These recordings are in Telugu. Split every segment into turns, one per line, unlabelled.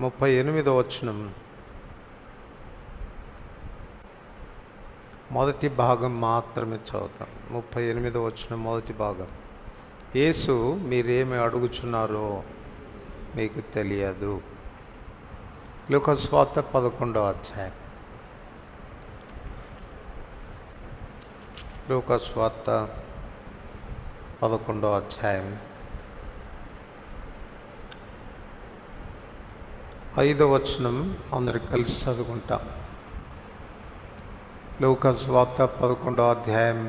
38వ వచనం మొదటి భాగం మాత్రమే చదువుతాం. 38వ వచనం మొదటి భాగం. యేసు మీరేమి అడుగుచున్నారో మీకు తెలియదు. లూకా సువార్త 11వ అధ్యాయం. లూకా సువార్త 11వ అధ్యాయం 5వ వచనం అందరికి కలిసి చదువుకుంటాం. లూకా సువార్త 11వ అధ్యాయం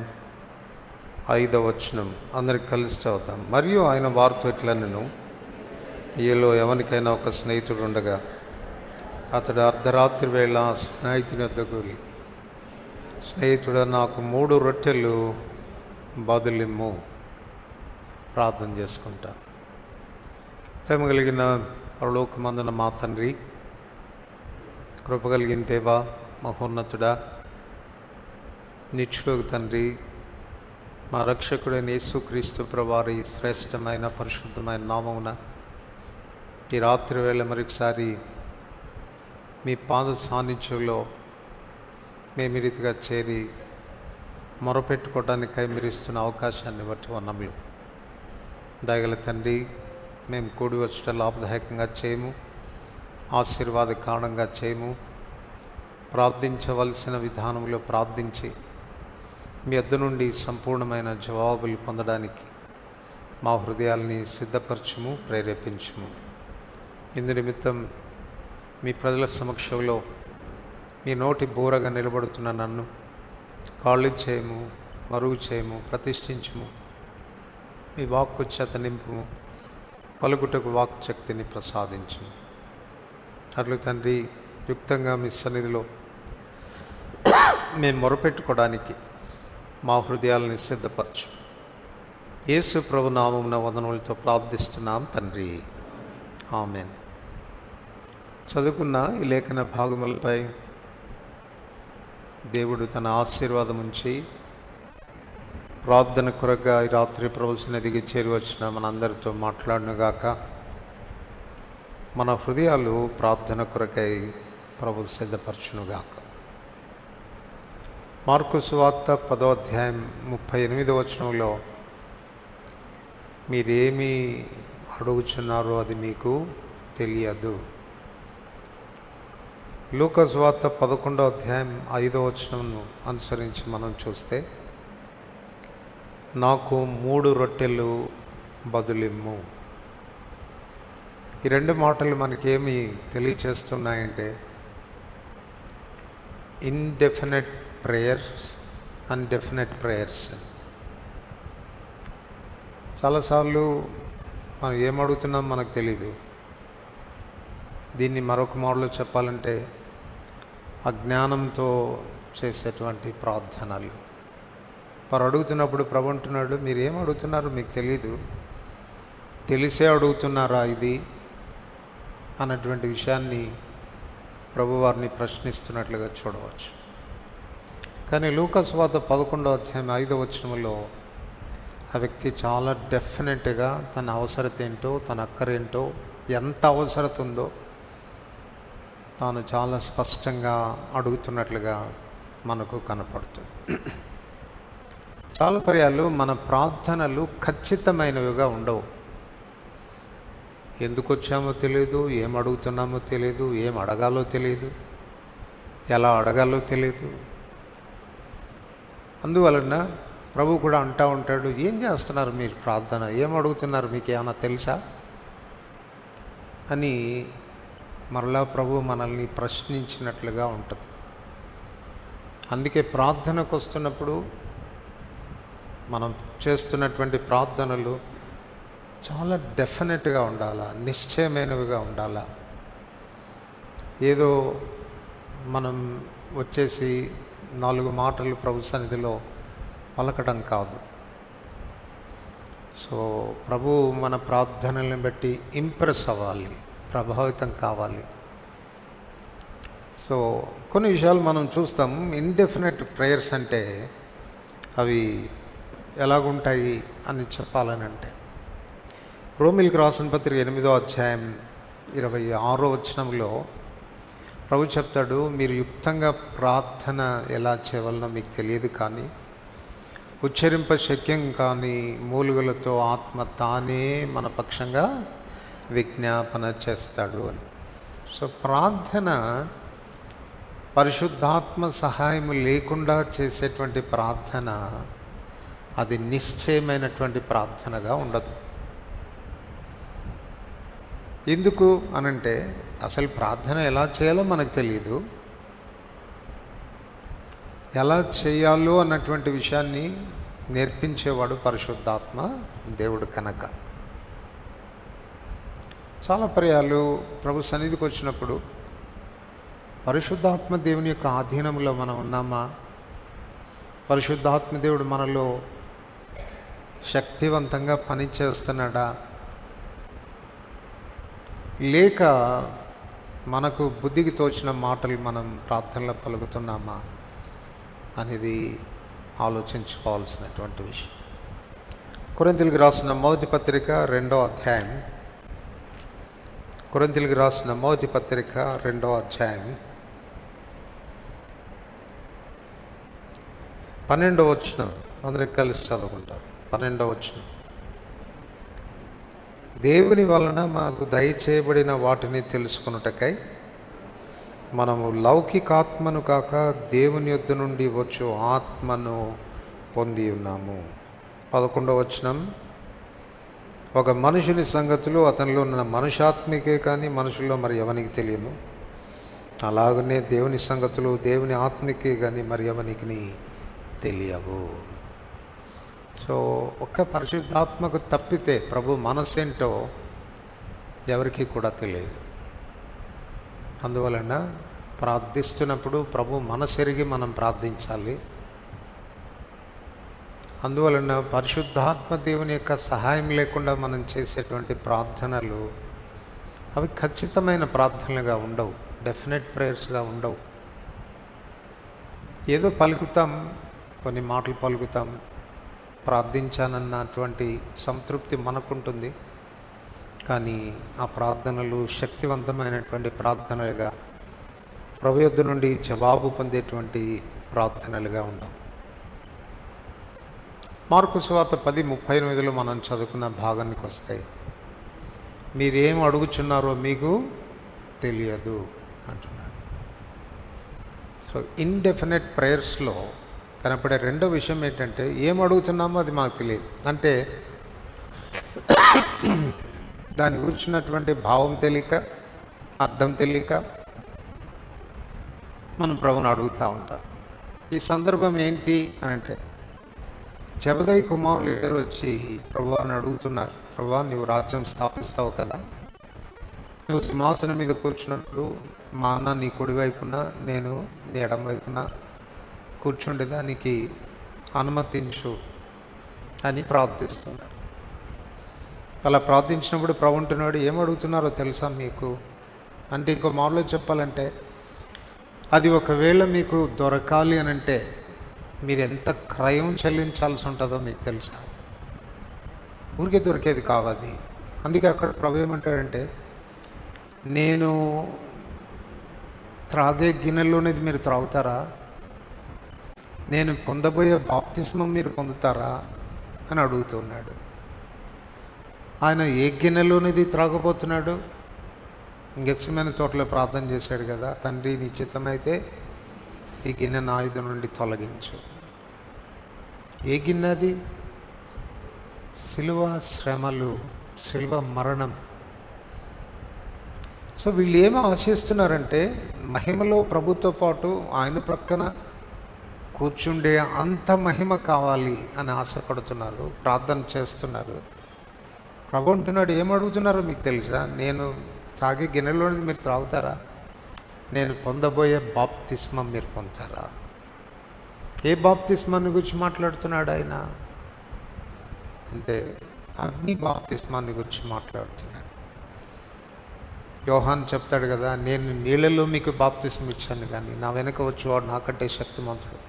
5వ వచనం అందరికి కలిసి చదువుతాం. మరియు ఆయన వారితో ఇట్లనెను, ఈలో ఎవరికైనా ఒక స్నేహితుడు ఉండగా అతడు అర్ధరాత్రి వేళ స్నేహితుని వద్దకు వెళ్ళి, స్నేహితుడు నాకు 3 రొట్టెలు బదులిమ్ము, ప్రార్థన చేసుకుంటా. ప్రేమ కలిగిన పరలోకమందున మా తండ్రి, కృప కలిగిన దేవా, మహోన్నతుడా, నిత్యుడు తండ్రి, మా రక్షకుడైన యేసుక్రీస్తు ప్రభువారి శ్రేష్టమైన పరిశుద్ధమైన నామమున ఈ రాత్రి వేళ మరొకసారి మీ పాద సాన్నిధ్యంలో మేము ఈ రీతిగా చేరి మొరపెట్టుకోవడానికై మీరు ఇస్తున్న అవకాశాన్ని బట్టి వందనములు. దయగల తండ్రి, మేము కూడి వచ్చట లాభదాయకంగా చేయము, ఆశీర్వాద కారణంగా చేయము. ప్రార్థించవలసిన విధానంలో ప్రార్థించి మీ వద్ద నుండి సంపూర్ణమైన జవాబులు పొందడానికి మా హృదయాల్ని సిద్ధపరచుము, ప్రేరేపించుము. ఇందు నిమిత్తం మీ ప్రజల సమక్షంలో మీ నోటి బోరగా నిలబడుతున్న నన్ను కాళ్ళు చేయము, మరుగు చేయము, ప్రతిష్ఠించుము. మీ వాక్కు చేత నింపుము, పలుకుటకు వాక్ శక్తిని ప్రసాదించుము. అట్లు తండ్రి, యుక్తంగా మీ సన్నిధిలో మేము మొరపెట్టుకోవడానికి మా హృదయాలని సిద్ధపరచు. యేసు ప్రభు నామమున వందనములతో ప్రార్థిస్తున్నాం తండ్రి, ఆమేన్. చదువుకున్న ఈ లేఖన భాగములపై దేవుడు తన ఆశీర్వాదం ఉంచి ప్రార్థన కొరగా ఈ రాత్రి ప్రభు సన్నిధికి చేరి వచ్చిన మనందరితో మాట్లాడునుగాక. మన హృదయాలు ప్రార్థన కొరకై ప్రభు సిద్ధపరచునుగాక. మార్కు సువార్త 10వ అధ్యాయం 38వ వచనంలో మీరేమి అడుగుచున్నారో అది మీకు తెలియదు. లూకా సువార్త 11వ అధ్యాయం 5వ వచనంను అనుసరించి మనం చూస్తే, నాకు 3 రొట్టెలు బదులిమ్ము. ఈ 2 మాటలు మనకేమి తెలియచేస్తున్నాయంటే, ఇండెఫినెట్ ప్రేయర్స్, అన్డెఫినెట్ ప్రేయర్స్. చాలాసార్లు మనం ఏమడుగుతున్నాం మనకు తెలీదు. దీన్ని మరొక మోడల్లో చెప్పాలంటే అజ్ఞానంతో చేసేటువంటి ప్రార్థనలు. వారు అడుగుతున్నప్పుడు ప్రభు అంటున్నాడు, మీరు ఏం అడుగుతున్నారు మీకు తెలీదు, తెలిసే అడుగుతున్నారా ఇది అన్నటువంటి విషయాన్ని ప్రభు వారిని ప్రశ్నిస్తున్నట్లుగా చూడవచ్చు. కానీ లూకా సువార్త 11వ అధ్యాయం 5వ వచనంలో ఆ వ్యక్తి చాలా డెఫినెట్గా తన అవసరత ఏంటో, తన అక్కరేంటో, ఎంత అవసరత ఉందో తాను చాలా స్పష్టంగా అడుగుతున్నట్లుగా మనకు కనపడుతుంది. చాలా పర్యాలు మన ప్రార్థనలు ఖచ్చితమైనవిగా ఉండవు. ఎందుకు వచ్చామో తెలియదు, ఏం అడుగుతున్నామో తెలియదు, ఏం అడగాలో తెలియదు, ఎలా అడగాలో తెలియదు. అందువలన ప్రభు కూడా అంటూ ఉంటాడు, ఏం చేస్తున్నారు మీరు ప్రార్థన, ఏం అడుగుతున్నారు, మీకు ఏమైనా తెలుసా అని మరలా ప్రభు మనల్ని ప్రశ్నించినట్లుగా ఉంటుంది. అందుకే ప్రార్థనకు వస్తున్నప్పుడు మనం చేస్తున్నటువంటి ప్రార్థనలు చాలా డెఫినెట్గా ఉండాలా, నిశ్చయమైనవిగా ఉండాలా. ఏదో మనం వచ్చేసి 4 మాటలు ప్రభు సన్నిధిలో పలకడం కాదు. సో ప్రభు మన ప్రార్థనలను బట్టి ఇంప్రెస్ అవ్వాలి, ప్రభావితం కావాలి. సో కొన్ని విషయాలు మనం చూస్తాం. ఇండెఫినెట్ ప్రేయర్స్ అంటే అవి ఎలాగుంటాయి అని చెప్పాలని అంటే, రోమిలికి రాసిన పత్రిక 8వ అధ్యాయం 26వ ప్రభు చెప్తాడు, మీరు యుక్తంగా ప్రార్థన ఎలా చేయవలనో మీకు తెలియదు, కానీ ఉచ్చరింప శక్యం కానీ మూలుగులతో ఆత్మ తానే మన పక్షంగా విజ్ఞాపన చేస్తాడు అని. సో ప్రార్థన పరిశుద్ధాత్మ సహాయం లేకుండా చేసేటువంటి ప్రార్థన అది నిశ్చయమైనటువంటి ప్రార్థనగా ఉండదు. ఎందుకు అనంటే అసలు ప్రార్థన ఎలా చేయాలో మనకు తెలియదు. ఎలా చేయాలో అన్నటువంటి విషయాన్ని నేర్పించేవాడు పరిశుద్ధాత్మ దేవుడు కనుక. చాలా పర్యాలు ప్రభు సన్నిధికి వచ్చినప్పుడు పరిశుద్ధాత్మ దేవుని యొక్క ఆధీనంలో మనం ఉన్నామా, పరిశుద్ధాత్మ దేవుడు మనలో శక్తివంతంగా పనిచేస్తున్నాడా, లేక మనకు బుద్ధికి తోచిన మాటలు మనం ప్రార్థనలో పలుకుతున్నామా అనేది ఆలోచించుకోవాల్సినటువంటి విషయం. కొరింథీయులకు రాసిన మొదటి పత్రిక 2వ అధ్యాయం, కొరింథీయులకు రాసిన మొదటి పత్రిక 2వ అధ్యాయం 12వ వచనం అందరికి కలిసి చదువుకుంటారు. 12వ వచనం, దేవుని వలన మనకు దయచేయబడిన వాటిని తెలుసుకొనుటకై మనము లౌకికాత్మను కాక దేవుని యొద్ద నుండి వచ్చు ఆత్మను పొంది ఉన్నాము. 11వ వచనం, ఒక మనుషుని సంగతులు అతనిలో ఉన్న మనుషాత్మికే కానీ మనుషుల్లో మరి ఎవనికి తెలియను, అలాగనే దేవుని సంగతులు దేవుని ఆత్మికే కానీ మరి ఎవనికి తెలియవు. సో ఒక్క పరిశుద్ధాత్మకు తప్పితే ప్రభు మనసేంటో ఎవరికి కూడా తెలియదు. అందువలన ప్రార్థిస్తున్నప్పుడు ప్రభు మనసెరిగి మనం ప్రార్థించాలి. అందువలన పరిశుద్ధాత్మ దేవుని యొక్క సహాయం లేకుండా మనం చేసేటువంటి ప్రార్థనలు అవి ఖచ్చితమైన ప్రార్థనలుగా ఉండవు, డెఫినెట్ ప్రేయర్స్గా ఉండవు. ఏదో పలుకుతాం, కొన్ని మాటలు పలుకుతాం, ప్రార్థించానన్నటువంటి సంతృప్తి మనకుంటుంది, కానీ ఆ ప్రార్థనలు శక్తివంతమైనటువంటి ప్రార్థనలుగా ప్రభు యొద్ద నుండి జవాబు పొందేటువంటి ప్రార్థనలుగా ఉండవు. మార్కు సువార్త 10:38 మనం చదువుకున్న భాగానికి వస్తాయి. మీరేం అడుగుచున్నారో మీకు తెలియదు అంటున్నాడు. సో ఇండెఫినెట్ ప్రేయర్స్లో కనపడే రెండో విషయం ఏంటంటే ఏం అడుగుతున్నామో అది మనకు తెలియదు. అంటే దాని గురించినటువంటి భావం తెలియక, అర్థం తెలియక మనం ప్రభుని అడుగుతూ ఉంటాం. ఈ సందర్భం ఏంటి అని అంటే, జబదయి కుమారులు ఇద్దరు వచ్చి ప్రభువాని అడుగుతున్నారు, ప్రభువా నువ్వు రాజ్యం స్థాపిస్తావు కదా, నువ్వు సింహాసనం మీద కూర్చున్నప్పుడు మా అన్న నీ కుడి వైపున నేను నీ ఎడమ వైపున కూర్చుండేదానికి అనుమతించు అని ప్రార్థిస్తున్నారు. అలా ప్రార్థించినప్పుడు ప్రభు అంటున్నాడు, ఏం అడుగుతున్నారో తెలుసా మీకు అంటే, ఇంకో మాటలో చెప్పాలంటే అది ఒకవేళ మీకు దొరకాలి అని అంటే మీరు ఎంత క్రయం చెల్లించాల్సి ఉంటుందో మీకు తెలుసా. ఊరికే దొరికేది కాదు అది. అందుకే అక్కడ ప్రభు ఏమంటాడంటే, నేను త్రాగే గిన్నెలోనేది మీరు త్రాగుతారా, నేను పొందబోయే బాప్తిస్మం మీరు పొందుతారా అని అడుగుతున్నాడు. ఆయన ఏ గిన్నెలోనిది త్రాగబోతున్నాడు? గెత్సెమనే తోటలో ప్రార్థన చేశాడు కదా, తండ్రి నీ చిత్తమైతే ఈ గిన్నె నా ఎదుట నుండి తొలగించు. ఏ గిన్నె అది? సిలువ శ్రమలు, సిలువ మరణం. సో వీళ్ళు ఏమో ఆశిస్తున్నారంటే మహిమలో ప్రభుతో పాటు ఆయన ప్రక్కన కూర్చుండే అంత మహిమ కావాలి అని ఆశపడుతున్నారు, ప్రార్థన చేస్తున్నారు. ప్రభు అంటున్నాడు, ఏమడుగుతున్నారో మీకు తెలుసా? నేను తాగే గిన్నెలోని మీరు త్రాగుతారా? నేను పొందబోయే బాప్తిస్మం మీరు పొందుతారా? ఏ బాప్తిస్మాన్ని గురించి మాట్లాడుతున్నాడు ఆయన అంటే, అగ్ని బాప్తిస్మాన్ని గురించి మాట్లాడుతున్నాడు. యోహాన్ చెప్తాడు కదా, నేను నీళ్ళలో మీకు బాప్తిస్మం ఇచ్చాను, కానీ నా వెనక వచ్చేవాడు నాకంటే శక్తిమంతుడు,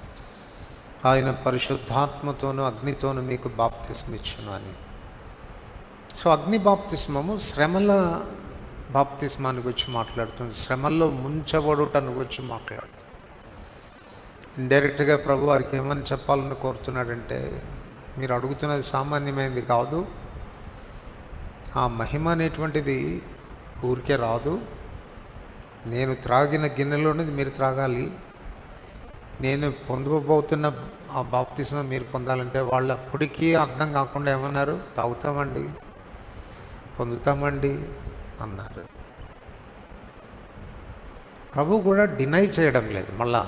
ఆయన పరిశుద్ధాత్మతోనూ అగ్నితోనూ మీకు బాప్తిస్మం ఇచ్చును అని. సో అగ్ని బాప్తిస్మము శ్రమల బాప్తిస్మానికి వచ్చి మాట్లాడుతుంది, శ్రమల్లో ముంచబడుటను వచ్చి మాట్లాడుతుంది. ఇండైరెక్ట్గా ప్రభు వారికి ఏమని చెప్పాలని కోరుతున్నాడంటే, మీరు అడుగుతున్నది సామాన్యమైనది కాదు, ఆ మహిమ అనేటువంటిది ఊరికే రాదు. నేను త్రాగిన గిన్నెలోనిది మీరు త్రాగాలి. నేను పొందబోతున్న ఆ బాప్తిస్మం మీరు పొందాలంటే వాళ్ళు అప్పటికీ అర్థం కాకుండా ఏమన్నారు, తాగుతామండి, పొందుతామండి అన్నారు. ప్రభు కూడా డినై చేయడం లేదు. మళ్ళా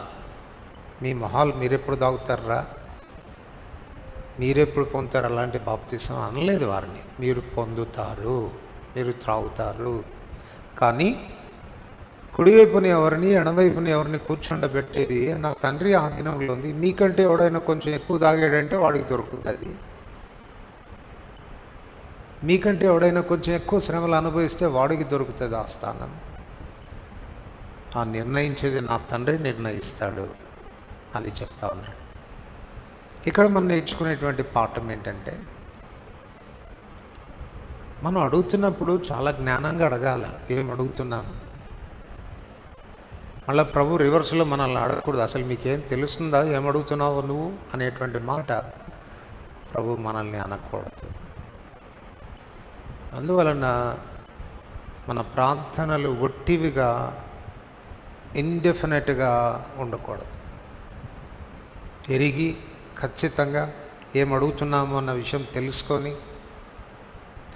మీ మొహాలు మీరెప్పుడు తాగుతారా, మీరెప్పుడు పొందుతారు అలాంటి బాప్తిస్మం అనలేదు వారిని. మీరు పొందుతారు, మీరు త్రాగుతారు, కానీ కుడివైపుని ఎవరిని ఎడమవైపుని ఎవరిని కూర్చుండబెట్టేది నా తండ్రి ఆధీనంలో ఉంది. మీకంటే ఎవడైనా కొంచెం ఎక్కువ తాగాడంటే వాడికి దొరుకుతుంది అది. మీకంటే ఎవడైనా కొంచెం ఎక్కువ శ్రమలు అనుభవిస్తే వాడికి దొరుకుతుంది ఆ స్థానం. ఆ నిర్ణయించేది నా తండ్రి నిర్ణయిస్తాడు అని చెప్తా ఉన్నాడు. ఇక్కడ మనం నేర్చుకునేటువంటి పాఠం ఏంటంటే, మనం అడుగుతున్నప్పుడు చాలా జ్ఞానంగా అడగాల. ఏం అడుగుతున్నాను, మళ్ళీ ప్రభు రివర్స్లో మనల్ని అడగకూడదు. అసలు మీకేం తెలుస్తుందా, ఏమడుగుతున్నావు నువ్వు అనేటువంటి మాట ప్రభు మనల్ని అనకూడదు. అందువలన మన ప్రార్థనలు ఒట్టివిగా ఇండెఫినెట్గా ఉండకూడదు. ఎరిగి ఖచ్చితంగా ఏం అడుగుతున్నాము అన్న విషయం తెలుసుకొని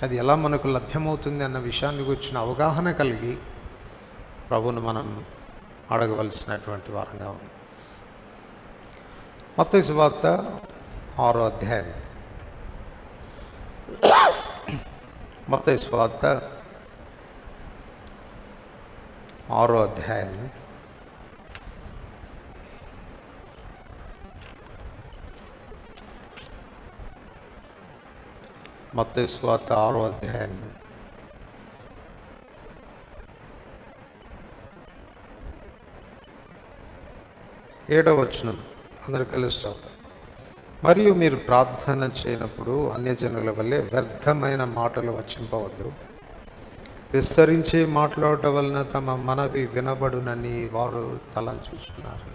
అది ఎలా మనకు లభ్యమవుతుంది అన్న విషయాన్ని గురించిన అవగాహన కలిగి ప్రభువును మనం అడగవలసినటువంటి వారంగా ఉంది. మత్తయి సువార్త 6వ అధ్యాయం. మత్తయి సువార్త 6వ అధ్యాయం మత్తయి సువార్త 6వ అధ్యాయం 7వ వచనం అందరూ కలిసి చదువుతాం. మరియు మీరు ప్రార్థన చేయనప్పుడు అన్యజనుల వల్లే వ్యర్థమైన మాటలు వచింపవద్దు, విస్తరించి మాట్లాడటం వలన తమ మనవి వినబడునని వారు తలంచుచున్నారు.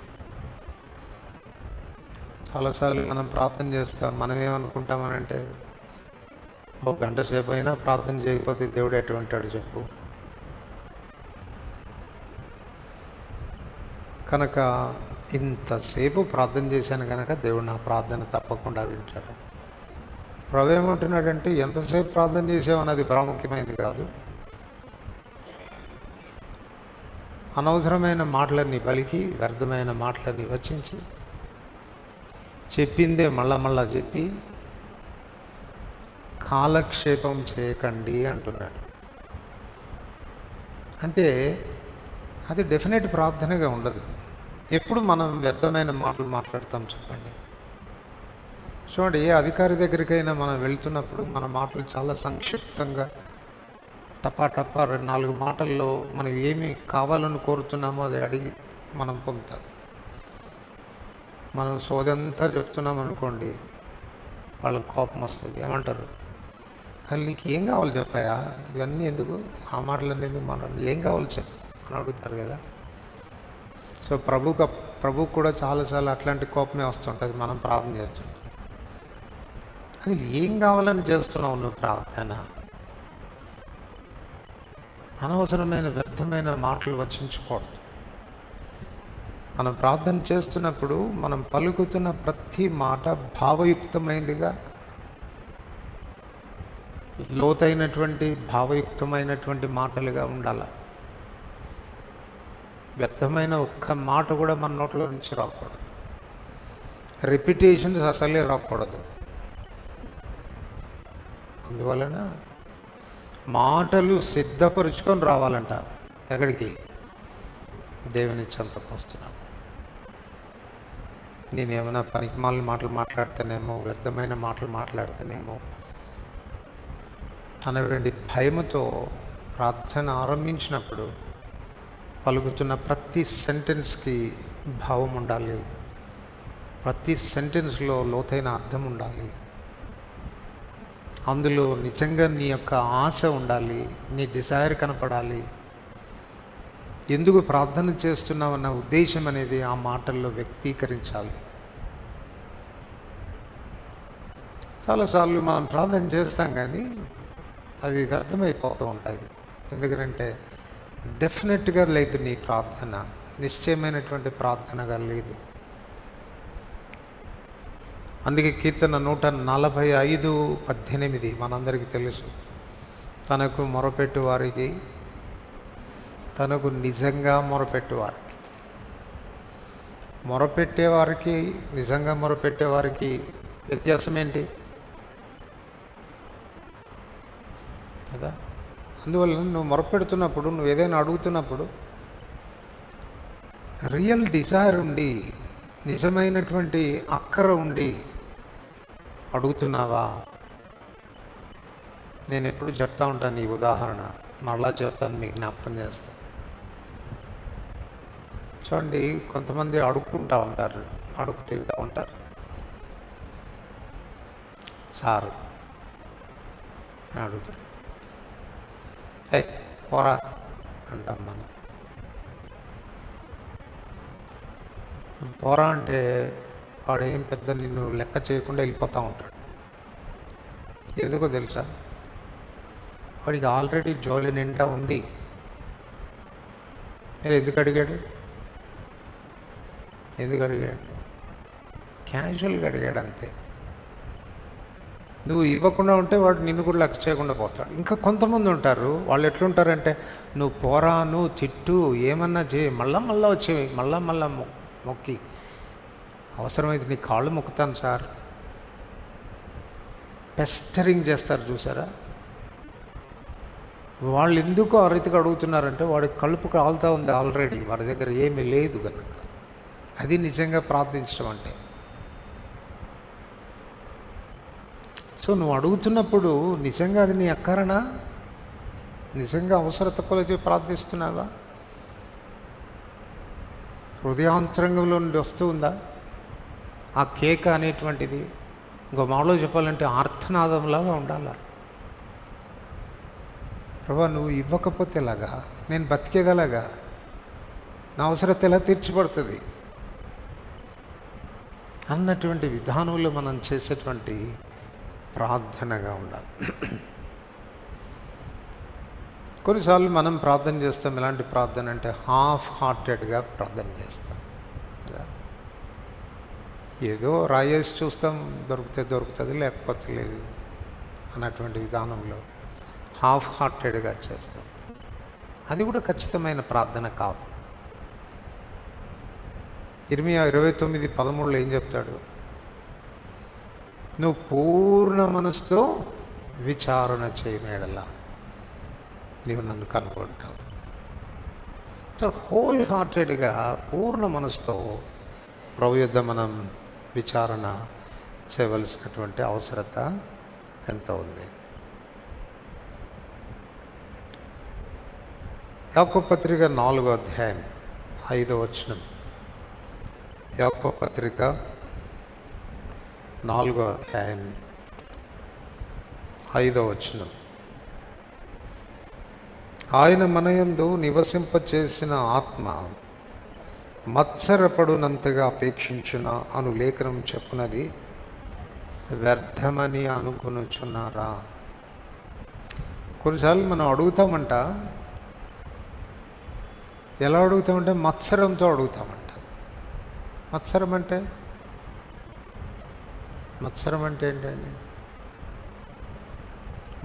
చాలాసార్లు మనం ప్రార్థన చేస్తాం, మనం ఏమనుకుంటామనంటే, ఒక గంట సేపు అయినా ప్రార్థన చేయకపోతే దేవుడు ఎటువంటాడు చెప్పు. కనుక ఇంతసేపు ప్రార్థన చేశాను కనుక దేవుడు నా ప్రార్థన తప్పకుండా వింటాడు. ప్రభు ఏమంటున్నాడంటే, ఎంతసేపు ప్రార్థన చేసామన్నది ప్రాముఖ్యమైనది కాదు. అనవసరమైన మాటలన్నీ పలికి, వ్యర్థమైన మాటలన్నీ వచించి, చెప్పిందే మళ్ళా చెప్పి కాలక్షేపం చేయకండి అంటున్నాడు. అంటే అది డెఫినెట్ ప్రార్థనగా ఉండదు. ఎప్పుడు మనం వ్యర్థమైన మాటలు మాట్లాడతాం చెప్పండి. చూడండి, ఏ అధికారి దగ్గరికైనా మనం వెళ్తున్నప్పుడు మన మాటలు చాలా సంక్షిప్తంగా టపా 2-4 మాటల్లో మనం ఏమి కావాలని కోరుతున్నామో అది అడిగి మనం పొందుతాం. మనం సోదంతా చెప్తున్నాం అనుకోండి, వాళ్ళకి కోపం వస్తుంది. ఏమంటారు, అసలు నీకు ఏం కావాలి చెప్పాయా, ఇవన్నీ ఎందుకు, ఆ మాటలన్నీ ఎందుకు మాట్లాడు, ఏం కావాలి చెప్పు అని అడుగుతారు కదా. సో ప్రభు కూడా చాలాసార్లు అట్లాంటి కోపమే వస్తుంటుంది. మనం ప్రార్థన చేస్తుంటాం, అసలు ఏం కావాలని చేస్తున్నావు నువ్వు ప్రార్థన. అనవసరమైన వ్యర్థమైన మాటలు వచించకూడదు. మనం ప్రార్థన చేస్తున్నప్పుడు మనం పలుకుతున్న ప్రతి మాట భావయుక్తమైనదిగా, లోతైనటువంటి భావయుక్తమైనటువంటి మాటలుగా ఉండాలి. వ్యర్థమైన ఒక్క మాట కూడా మన నోట్లో నుంచి రాకూడదు. రిపిటేషన్స్ అసలే రాకూడదు. అందువలన మాటలు సిద్ధపరుచుకొని రావాలంట. ఎక్కడికి? దేవుని చెంతకు వస్తున్నాం. నేనేమైనా పనికిమాలిన మాటలు మాట్లాడితేనేమో, వ్యర్థమైన మాటలు మాట్లాడితేనేమో అనేటువంటి భయముతో ప్రార్థన ఆరంభించినప్పుడు పలుకుతున్న ప్రతి సెంటెన్స్కి భావం ఉండాలి. ప్రతి సెంటెన్స్లో లోతైన అర్థం ఉండాలి. అందులో నిజంగా నీ యొక్క ఆశ ఉండాలి, నీ డిజైర్ కనపడాలి. ఎందుకు ప్రార్థన చేస్తున్నావన్న ఉద్దేశం అనేది ఆ మాటల్లో వ్యక్తీకరించాలి. చాలాసార్లు మనం ప్రార్థన చేస్తాం కానీ అవి వ్యర్థమైపోతూ ఉంటాయి. ఎందుకంటే డెఫినెట్గా లేదు, నీ ప్రార్థన నిశ్చయమైనటువంటి ప్రార్థనగా లేదు. అందుకే కీర్తన 145:18 మనందరికీ తెలుసు. తనకు మొరపెట్టు వారికి, తనకు నిజంగా మొరపెట్టేవారికి, మొరపెట్టేవారికి నిజంగా మొరపెట్టేవారికి వ్యత్యాసం ఏంటి కదా? అందువల్ల నువ్వు మొరపెడుతున్నప్పుడు, నువ్వు ఏదైనా అడుగుతున్నప్పుడు రియల్ డిజైర్ ఉండి, నిజమైనటువంటి అక్కర ఉండి అడుగుతున్నావా? నేను ఎప్పుడు చెప్తా ఉంటాను ఈ ఉదాహరణ, మళ్ళా చెప్తాను, మీకు జ్ఞాపకం చేస్తాను. చూడండి, కొంతమంది అడుక్కుంటూ ఉంటారు, అడుగు తింటూ ఉంటారు. సారు అని అడుగుతారు, పోరా అంటాం మనం. పోరా అంటే వాడు ఏం పెద్ద నిన్ను లెక్క చేయకుండా వెళ్ళిపోతూ ఉంటాడు. ఎందుకో తెలుసా? వాడికి ఆల్రెడీ జోలి నిండా ఉంది. మీరు ఎందుకు అడిగాడు? క్యాజువల్గా అడిగాడు అంతే. నువ్వు ఇవ్వకుండా ఉంటే వాడు నిన్ను కూడా లెక్క చేయకుండా పోతాడు. ఇంకా కొంతమంది ఉంటారు, వాళ్ళు ఎట్లుంటారంటే, నువ్వు పోరా, నువ్వు తిట్టు, ఏమన్నా చేయి, మళ్ళా వచ్చేవి, మళ్ళా మొక్కి, అవసరమైతే నీ కాళ్ళు మొక్కుతాను సార్. పెస్టరింగ్ చేస్తారు చూసారా? వాళ్ళు ఎందుకు ఆ రీతిగా అడుగుతున్నారంటే, వాడికి కలుపు కాలుతూ ఉంది ఆల్రెడీ, వాడి దగ్గర ఏమీ లేదు కనుక. అది నిజంగా ప్రార్థించడం అంటే. సో నువ్వు అడుగుతున్నప్పుడు నిజంగా అది నీ అక్కరణ, నిజంగా అవసరత కొలిచి ప్రార్థిస్తున్నావా? హృదయాంతరంగంలో నుండి వస్తూ ఉందా ఆ కేక అనేటువంటిది? ఇంకో మాటలో చెప్పాలంటే ఆర్తనాదంలాగా ఉండాలా. ప్రభా, నువ్వు ఇవ్వకపోతే ఎలాగా, నేను బతికేదలాగా, నా అవసరత ఎలా తీర్చిపడుతుంది అన్నటువంటి విధానంలో మనం చేసేటువంటి ప్రార్థనగా ఉండాలి. కొన్నిసార్లు మనం ప్రార్థన చేస్తాం, ఎలాంటి ప్రార్థన అంటే హాఫ్ హార్టెడ్గా ప్రార్థన చేస్తాం. ఏదో రాయేసి చూస్తాం, దొరికితే దొరుకుతుంది, లేకపోతే లేదు అన్నటువంటి విధానంలో హాఫ్ హార్టెడ్గా చేస్తాం. అది కూడా ఖచ్చితమైన ప్రార్థన కాదు. ఇర్మియా 29:13 ఏం చెప్తాడు? నువ్వు పూర్ణ మనసుతో విచారణ చేయని యెడల నీవు నన్ను కనుగొంటావు. సో హోల్ హార్టెడ్గా పూర్ణ మనసుతో ప్రభు యొద్ద మనం విచారణ చేయవలసినటువంటి అవసరత ఎంత ఉంది. యాకోబు పత్రిక 4వ అధ్యాయం 5వ వచనం. యాకోబు పత్రిక 4వ అధ్యాయం 5వ వచనం. ఆయన మనయందు నివసింపచేసిన ఆత్మ మత్సరపడునంతగా అపేక్షించున అను లేఖనం చెప్పునది వ్యర్థమని అనుకొనుచున్నారా? కొన్నిసార్లు మనం అడుగుతామంట, ఎలా అడుగుతామంటే మత్సరంతో అడుగుతామంట. మత్సరం అంటే ఏంటండి?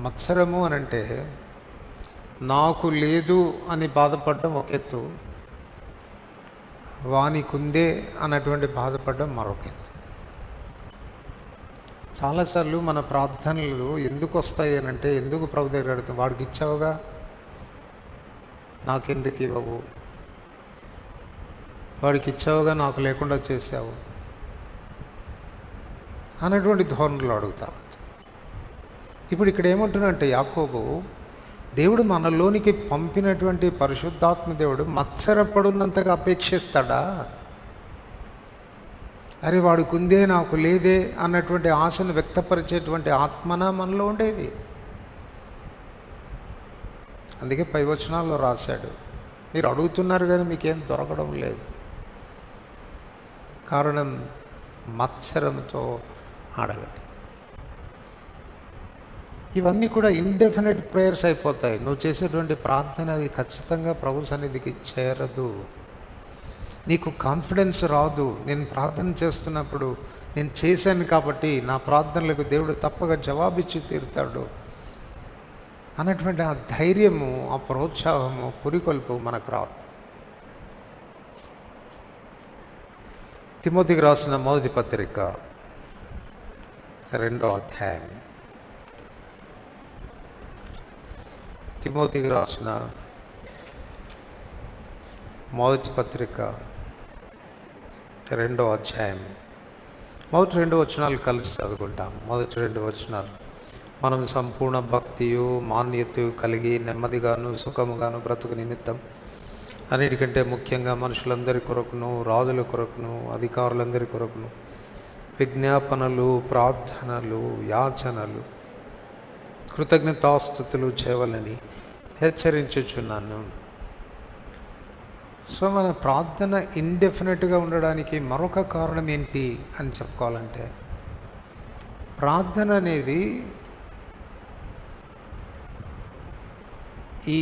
మత్సరము అని అంటే నాకు లేదు అని బాధపడడం ఒక ఎత్తు, వానికుందే అన్నటువంటి బాధపడడం మరొక ఎత్తు. చాలాసార్లు మన ప్రార్థనలు ఎందుకు వస్తాయి అని అంటే, ఎందుకు ప్రభు దగ్గర అడుగుతాం, వాడికి ఇచ్చావుగా నాకెందుకు ఇవ్వవు, వాడికి ఇచ్చావుగా నాకు లేకుండా చేసావు అన్నటువంటి ధోరణిలో అడుగుతాం. ఇప్పుడు ఇక్కడ ఏమంటున్నాడంటే యాకోబు, దేవుడు మనలోనికి పంపినటువంటి పరిశుద్ధాత్మ దేవుడు మత్సరపడున్నంతగా అపేక్షిస్తాడా? అరే వాడికి ఉందే నాకు లేదే అన్నటువంటి ఆశను వ్యక్తపరిచేటువంటి ఆత్మన మనలో ఉండేది. అందుకే పై వచనాల్లో రాశాడు, మీరు అడుగుతున్నారు కానీ మీకేం దొరకడం లేదు, కారణం మత్సరంతో అడగండి. ఇవన్నీ కూడా ఇండెఫినెట్ ప్రేయర్స్ అయిపోతాయి. నువ్వు చేసేటువంటి ప్రార్థన అది ఖచ్చితంగా ప్రభు సన్నిధికి చేరదు. నీకు కాన్ఫిడెన్స్ రాదు. నేను ప్రార్థన చేస్తున్నప్పుడు నేను చేశాను కాబట్టి నా ప్రార్థనలకు దేవుడు తప్పక జవాబిచ్చి తీరుతాడు అన్నటువంటి ఆ ధైర్యము, ఆ ప్రోత్సాహము, పురికొల్పు మనకు రాదు. తిమోతికి రాసిన మొదటి పత్రిక 2వ అధ్యాయం. తిమోతికి రాసిన మొదటి పత్రిక 2వ అధ్యాయం. మొదటి 2 వచనాలు కలిసి చదువుకుంటాం. మొదటి 2 వచనాలు, మనం సంపూర్ణ భక్తియు మాన్యతయు కలిగి నెమ్మదిగాను సుఖముగాను బ్రతుకు నిమిత్తం అన్నిటికంటే ముఖ్యంగా మనుషులందరి కొరకును, రాజుల కొరకును, అధికారులందరి కొరకును విజ్ఞాపనలు, ప్రార్థనలు, యాచనలు, కృతజ్ఞతాస్తుతులు చేయవలని హెచ్చరించుచున్నాను. సో మన ప్రార్థన ఇండెఫినెట్గా ఉండడానికి మరొక కారణం ఏంటి అని చెప్పుకోవాలంటే, ప్రార్థన అనేది ఈ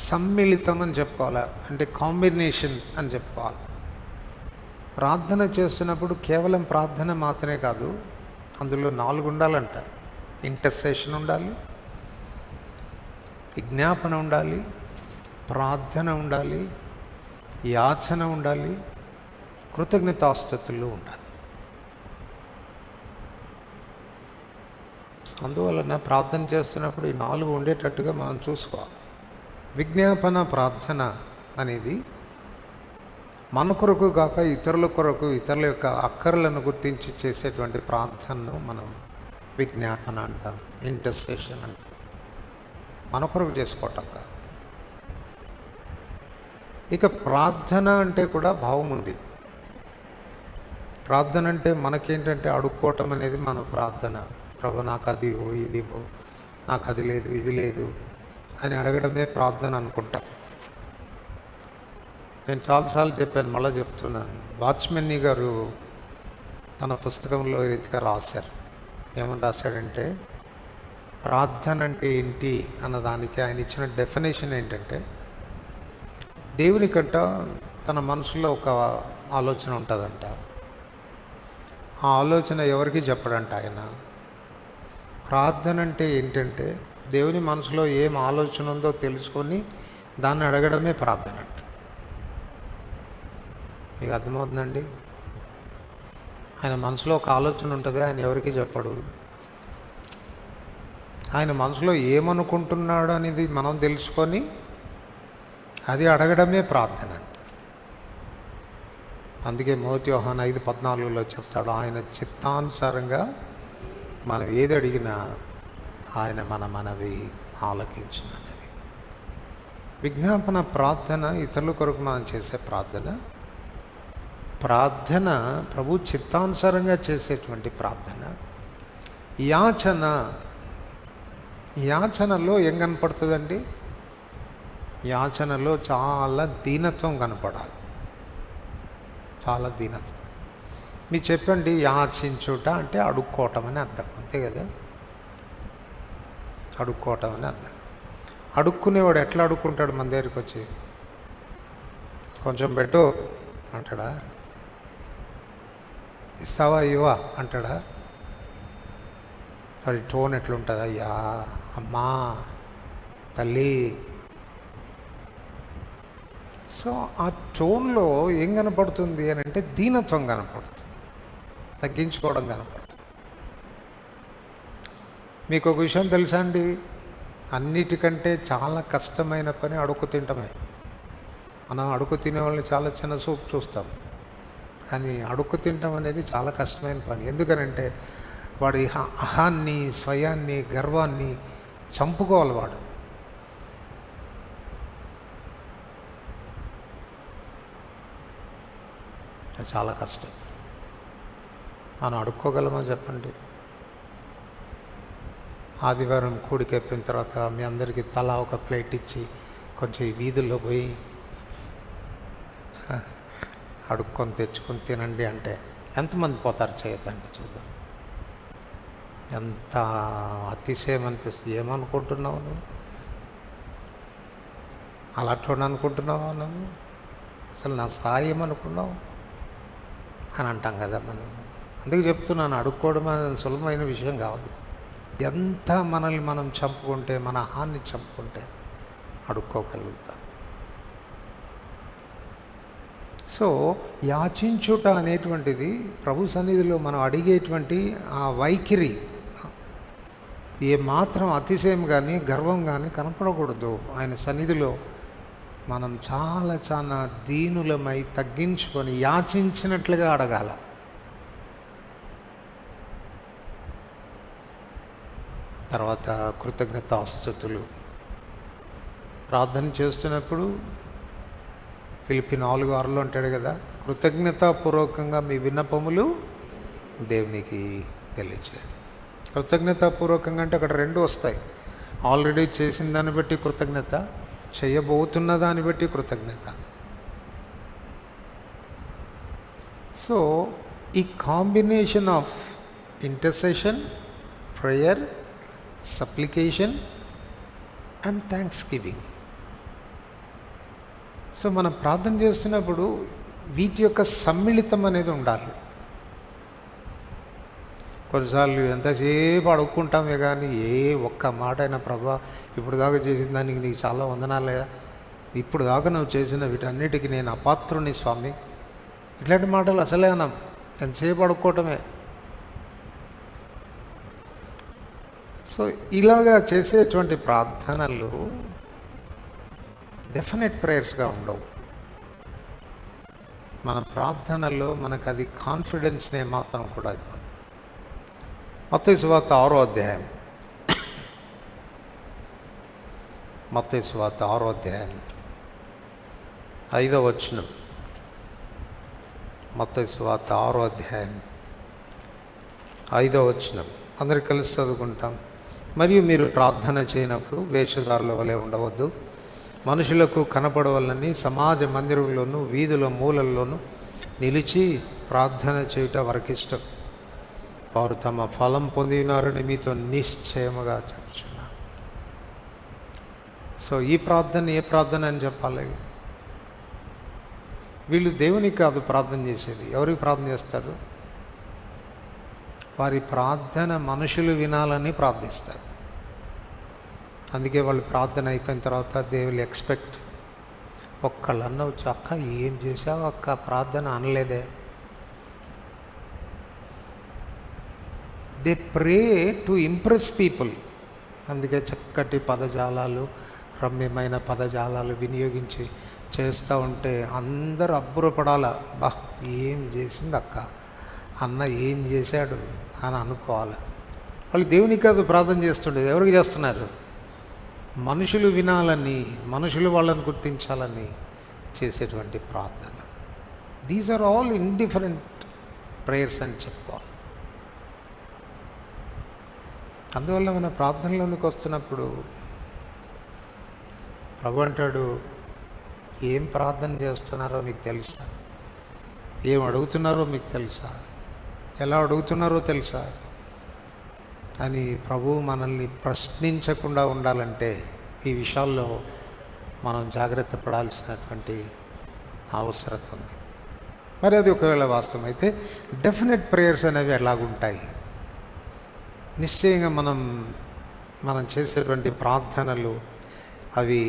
సమ్మిళితం అని చెప్పుకోవాలి, అంటే కాంబినేషన్ అని చెప్పుకోవాలి. ప్రార్థన చేస్తున్నప్పుడు కేవలం ప్రార్థన మాత్రమే కాదు, అందులో 4 ఉండాలంట. ఇంటర్సెషన్ ఉండాలి, విజ్ఞాపన ఉండాలి, ప్రార్థన ఉండాలి, యాచన ఉండాలి, కృతజ్ఞతాస్తుతులు ఉండాలి. అందువలన ప్రార్థన చేస్తున్నప్పుడు ఈ 4 ఉండేటట్టుగా మనం చూసుకోవాలి. విజ్ఞాపన ప్రార్థన అనేది మన కొరకు కాక ఇతరుల కొరకు, ఇతరుల యొక్క అక్కర్లను గుర్తించి చేసేటువంటి ప్రార్థనను మనం విజ్ఞాపన అంటాం, ఇంటర్సెషన్ అంటాం. మన కొరకు చేసుకోవటం కాదు. ఇక ప్రార్థన అంటే కూడా భావం ఉంది. ప్రార్థన అంటే మనకేంటంటే అడుక్కోవటం అనేది మన ప్రార్థన. ప్రభు నాకు అది ఇవ్వు, ఇది ఇవ్వు, నాకు అది లేదు, ఇది లేదు అని అడగడమే ప్రార్థన అనుకుంటాం. నేను చాలాసార్లు చెప్పాను, మళ్ళీ చెప్తున్నాను. వాచ్మెన్ని గారు తన పుస్తకంలో ఈ రీతిగా రాశారు. ఏమని రాశాడంటే, ప్రార్థన అంటే ఏంటి అన్నదానికి ఆయన ఇచ్చిన డెఫినేషన్ ఏంటంటే, దేవునికంట తన మనసులో ఒక ఆలోచన ఉంటుందంట. ఆ ఆలోచన ఎవరికి చెప్పడంట ఆయన. ప్రార్థన అంటే ఏంటంటే, దేవుని మనసులో ఏం ఆలోచన ఉందో తెలుసుకొని దాన్ని అడగడమే ప్రార్థన అంట. మీకు అర్థమవుతుందండి? ఆయన మనసులో ఒక ఆలోచన ఉంటుంది, ఆయన ఎవరికి చెప్పడు. ఆయన మనసులో ఏమనుకుంటున్నాడు అనేది మనం తెలుసుకొని అది అడగడమే ప్రార్థన అంట. అందుకే మొదటి యోహాను 5:14 చెప్తాడు, ఆయన చిత్తానుసారంగా మనం ఏది అడిగినా ఆయన మన మనవి ఆలకించినది. విజ్ఞాపన ప్రార్థన ఇతరుల కొరకు మనం చేసే ప్రార్థన. ప్రార్థన ప్రభు చిత్తానుసారంగా చేసేటువంటి ప్రార్థన. యాచనలో ఏం కనపడుతుందండి? యాచనలో చాలా దీనత్వం కనపడాలి, చాలా దీనత్వం. మీరు చెప్పండి, యాచించుట అంటే అడుక్కోవటం అని అర్థం, అంతే కదా? అడుక్కోవటం అని అర్థం. అడుక్కునేవాడు ఎట్లా అడుక్కుంటాడు? మన దగ్గరికి వచ్చి కొంచెం పెట్టు అంటాడా? ఇస్తావా ఇవా అంటాడా? మరి టోన్ ఎట్లుంటుంది? అయ్యా, అమ్మా, తల్లి. సో ఆ టోన్లో ఏం కనపడుతుంది అని అంటే దీనత్వం కనపడుతుంది, తగ్గించుకోవడం కనపడుతుంది. మీకు ఒక విషయం తెలుసా అండి? అన్నిటికంటే చాలా కష్టమైన పని అడుగు తినటమే. మనం అడుగు తినే వాళ్ళని చాలా చిన్న చూపు చూస్తాం, కానీ అడుగు తినటం అనేది చాలా కష్టమైన పని. ఎందుకనంటే వాడి అహాన్ని, స్వయాన్ని, గర్వాన్ని చంపుకోవాలి వాడు. అది చాలా కష్టం. మనం అడుక్కోగలమా చెప్పండి? ఆదివారం కూడికి అయిపోయిన తర్వాత మీ అందరికీ తలా ఒక ప్లేట్ ఇచ్చి కొంచెం ఈ వీధుల్లో పోయి అడుక్కొని తెచ్చుకొని తినండి అంటే ఎంతమంది పోతారు? చేయొద్దంటే చూద్దాం. ఎంత అతిశయం అనిపిస్తుంది. ఏమనుకుంటున్నావు నువ్వు? అలాంటి అనుకుంటున్నావా నువ్వు? అసలు నా స్థాయి ఏమనుకున్నావు అని అంటాం కదా మనం. అందుకే చెప్తున్నాను, అడుక్కోవడం అనేది సులభమైన విషయం కాదు. ఎంత మనల్ని మనం చంపుకుంటే, మన హాన్ని చంపుకుంటే అడుక్కోగలుగుతాం. సో యాచించుట అనేటువంటిది ప్రభు సన్నిధిలో మనం అడిగేటువంటి ఆ వైఖరి ఏ మాత్రం అతిశయం కానీ గర్వం కానీ కనపడకూడదు. ఆయన సన్నిధిలో మనం చాలా చాలా దీనులమై తగ్గించుకొని యాచించినట్లుగా అడగాల. తర్వాత కృతజ్ఞతాస్తుతులు. ప్రార్థన చేస్తున్నప్పుడు ఫిలిప్పీ 4:6 అంటాడు కదా, కృతజ్ఞతాపూర్వకంగా మీ విన్నపములు దేవునికి తెలియచేయండి. కృతజ్ఞతాపూర్వకంగా అంటే అక్కడ 2 వస్తాయి. ఆల్రెడీ చేసిన దాన్ని బట్టి కృతజ్ఞత, చేయబోతున్న దాన్ని బట్టి కృతజ్ఞత. సో ఈ combination of intercession, prayer, supplication and thanks giving. So మనం ప్రార్థన చేస్తున్నప్పుడు వీటి యొక్క సమ్మిళితం అనేది ఉండాలి. కొన్నిసార్లు ఎంతసేపు అడుక్కుంటామే కానీ ఏ ఒక్క మాట అయినా ప్రభా ఇప్పుడు దాకా చేసిన దానికి నీకు చాలా వందనాలే, ఇప్పుడు దాకా నువ్వు చేసిన వీటన్నిటికీ నేను అపాత్రుని స్వామి, ఇట్లాంటి మాటలు అసలే అన్నాం. ఎంతసేపు అడుక్కోవటమే. సో ఇలాగా చేసేటువంటి ప్రార్థనలు డెఫినెట్ ప్రేయర్స్గా ఉండవు. మన ప్రార్థనలో మనకు అది కాన్ఫిడెన్స్నే మాత్రం కూడా ఇవ్వాలి. మత్తయి సువార్త 6వ అధ్యాయం, మత్తయి సువార్త 6వ అధ్యాయం 5వ వచనం. మత్తయి సువార్త 6వ అధ్యాయం 5వ వచనం అందరికి కలిసి చదువుకుంటాం. మరియు మీరు ప్రార్థన చేయనప్పుడు వేషధారుల వలె ఉండవద్దు, మనుషులకు కనపడవలని సమాజ మందిరంలోనూ వీధుల మూలల్లోనూ నిలిచి ప్రార్థన చేయుట వారికిష్టం. వారు తమ ఫలం పొందినారని మీతో నిశ్చయముగా చెప్తున్నారు. సో ఈ ప్రార్థన ఏ ప్రార్థన అని చెప్పాలి? వీళ్ళు దేవునికి కాదు ప్రార్థన చేసేది. ఎవరికి ప్రార్థన చేస్తారు? వారి ప్రార్థన మనుషులు వినాలని ప్రార్థిస్తారు. అందుకే వాళ్ళు ప్రార్థన అయిపోయిన తర్వాత దే విల్ ఎక్స్పెక్ట్. ఒక్కళ్ళన్నా వచ్చి అక్క ఏం చేసావు అక్క, ప్రార్థన అనలేదే. They pray to impress people. అందుకే చక్కటి పదజాలాలు, రమ్యమైన పదజాలాలు వినియోగించి చేస్తూ ఉంటే అందరూ అబ్బురపడాల. బా ఏం చేసింది అక్క, అన్న ఏం చేశాడు అని అనుకోవాలి. వాళ్ళు దేవునికి కాదు ప్రార్థన చేస్తుండేది. ఎవరికి చేస్తున్నారు? మనుషులు వినాలని, మనుషులు వాళ్ళని గుర్తించాలని చేసేటువంటి ప్రార్థన. These are all indifferent prayers అని చెప్పుకోవాలి. అందువల్ల మన ప్రార్థనలోనికి వస్తున్నప్పుడు ప్రభు అంటాడు, ఏం ప్రార్థన చేస్తున్నారో మీకు తెలుసా? ఏం అడుగుతున్నారో మీకు తెలుసా? ఎలా అడుగుతున్నారో తెలుసా అని ప్రభువు మనల్ని ప్రశ్నించకుండా ఉండాలంటే ఈ విషయాల్లో మనం జాగ్రత్త పడాల్సినటువంటి అవసరం ఉంది. మరి అది ఒకవేళ వాస్తవం అయితే డెఫినెట్ ప్రేయర్స్ అనేవి ఎలాగుంటాయి? నిశ్చయంగా మనం చేసేటువంటి ప్రార్థనలు అవి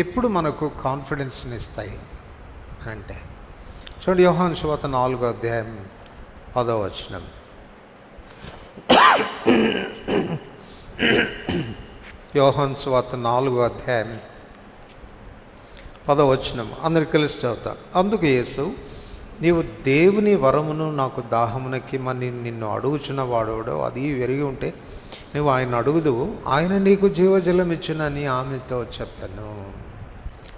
ఎప్పుడు మనకు కాన్ఫిడెన్స్ని ఇస్తాయి అంటే చూడండి, యోహాను సువార్త 4వ అధ్యాయం 10వ వచనం. యోహాను సువార్త 4వ అధ్యాయం 10వ వచనం అందరికి కలిసి చదువుతాం. అందుకు యేసు, నీవు దేవుని వరమును నాకు దాహమునకిమ్మని నిన్ను అడుగుచున్న వాడోడో అది ఎరిగి ఉంటే నువ్వు ఆయన అడుగుదువు, ఆయన నీకు జీవజలం ఇచ్చునని ఆమెతో చెప్పాను.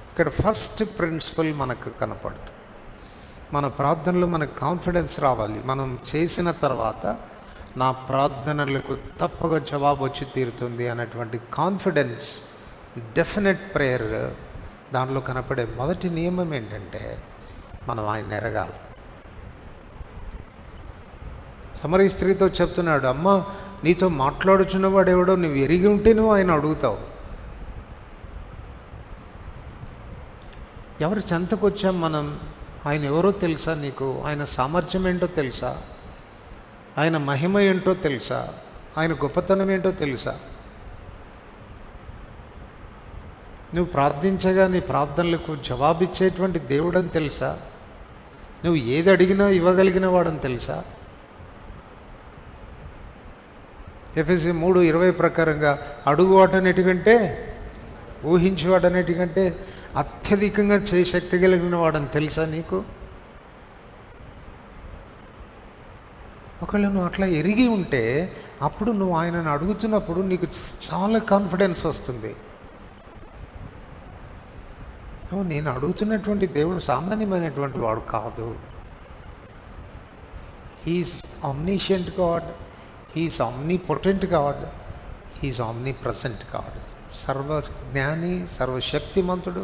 ఇక్కడ ఫస్ట్ ప్రిన్సిపల్ మనకు కనపడుతుంది. మన ప్రార్థనలో మనకు కాన్ఫిడెన్స్ రావాలి. మనం చేసిన తర్వాత నా ప్రార్థనలకు తప్పక జవాబు వచ్చి తీరుతుంది అన్నటువంటి కాన్ఫిడెన్స్, డెఫినెట్ ప్రేయర్. దానిలో కనపడే మొదటి నియమం ఏంటంటే మనం ఆయన ఎరగాలి. సమరీ స్త్రీతో చెప్తున్నాడు, అమ్మ నీతో మాట్లాడుచున్నవాడు ఎవడో నువ్వు ఎరిగి ఉంటే నువ్వు ఆయన అడుగుతావు. ఎవరి చెంతకు వచ్చాం మనం? ఆయన ఎవరో తెలుసా నీకు? ఆయన సామర్థ్యం ఏంటో తెలుసా? ఆయన మహిమ ఏంటో తెలుసా? ఆయన గొప్పతనం ఏంటో తెలుసా? నువ్వు ప్రార్థించగా నీ ప్రార్థనలకు జవాబిచ్చేటువంటి దేవుడని తెలుసా? నువ్వు ఏది అడిగినా ఇవ్వగలిగిన వాడని తెలుసా? ఎఫెసీ 3:20 ప్రకారంగా అడుగువాటన్నిటికంటే ఊహించేవాడన్నిటికంటే అత్యధికంగా చేయ శక్తి కలిగిన వాడని తెలుసా నీకు? ఒకవేళ నువ్వు అట్లా ఎరిగి ఉంటే అప్పుడు నువ్వు ఆయనను అడుగుతున్నప్పుడు నీకు చాలా కాన్ఫిడెన్స్ వస్తుంది. నేను అడుగుతున్నటువంటి దేవుడు సామాన్యమైనటువంటి వాడు కాదు. He is omniscient God, he is omnipotent God, he is omnipresent God. సర్వజ్ఞాని, సర్వశక్తిమంతుడు,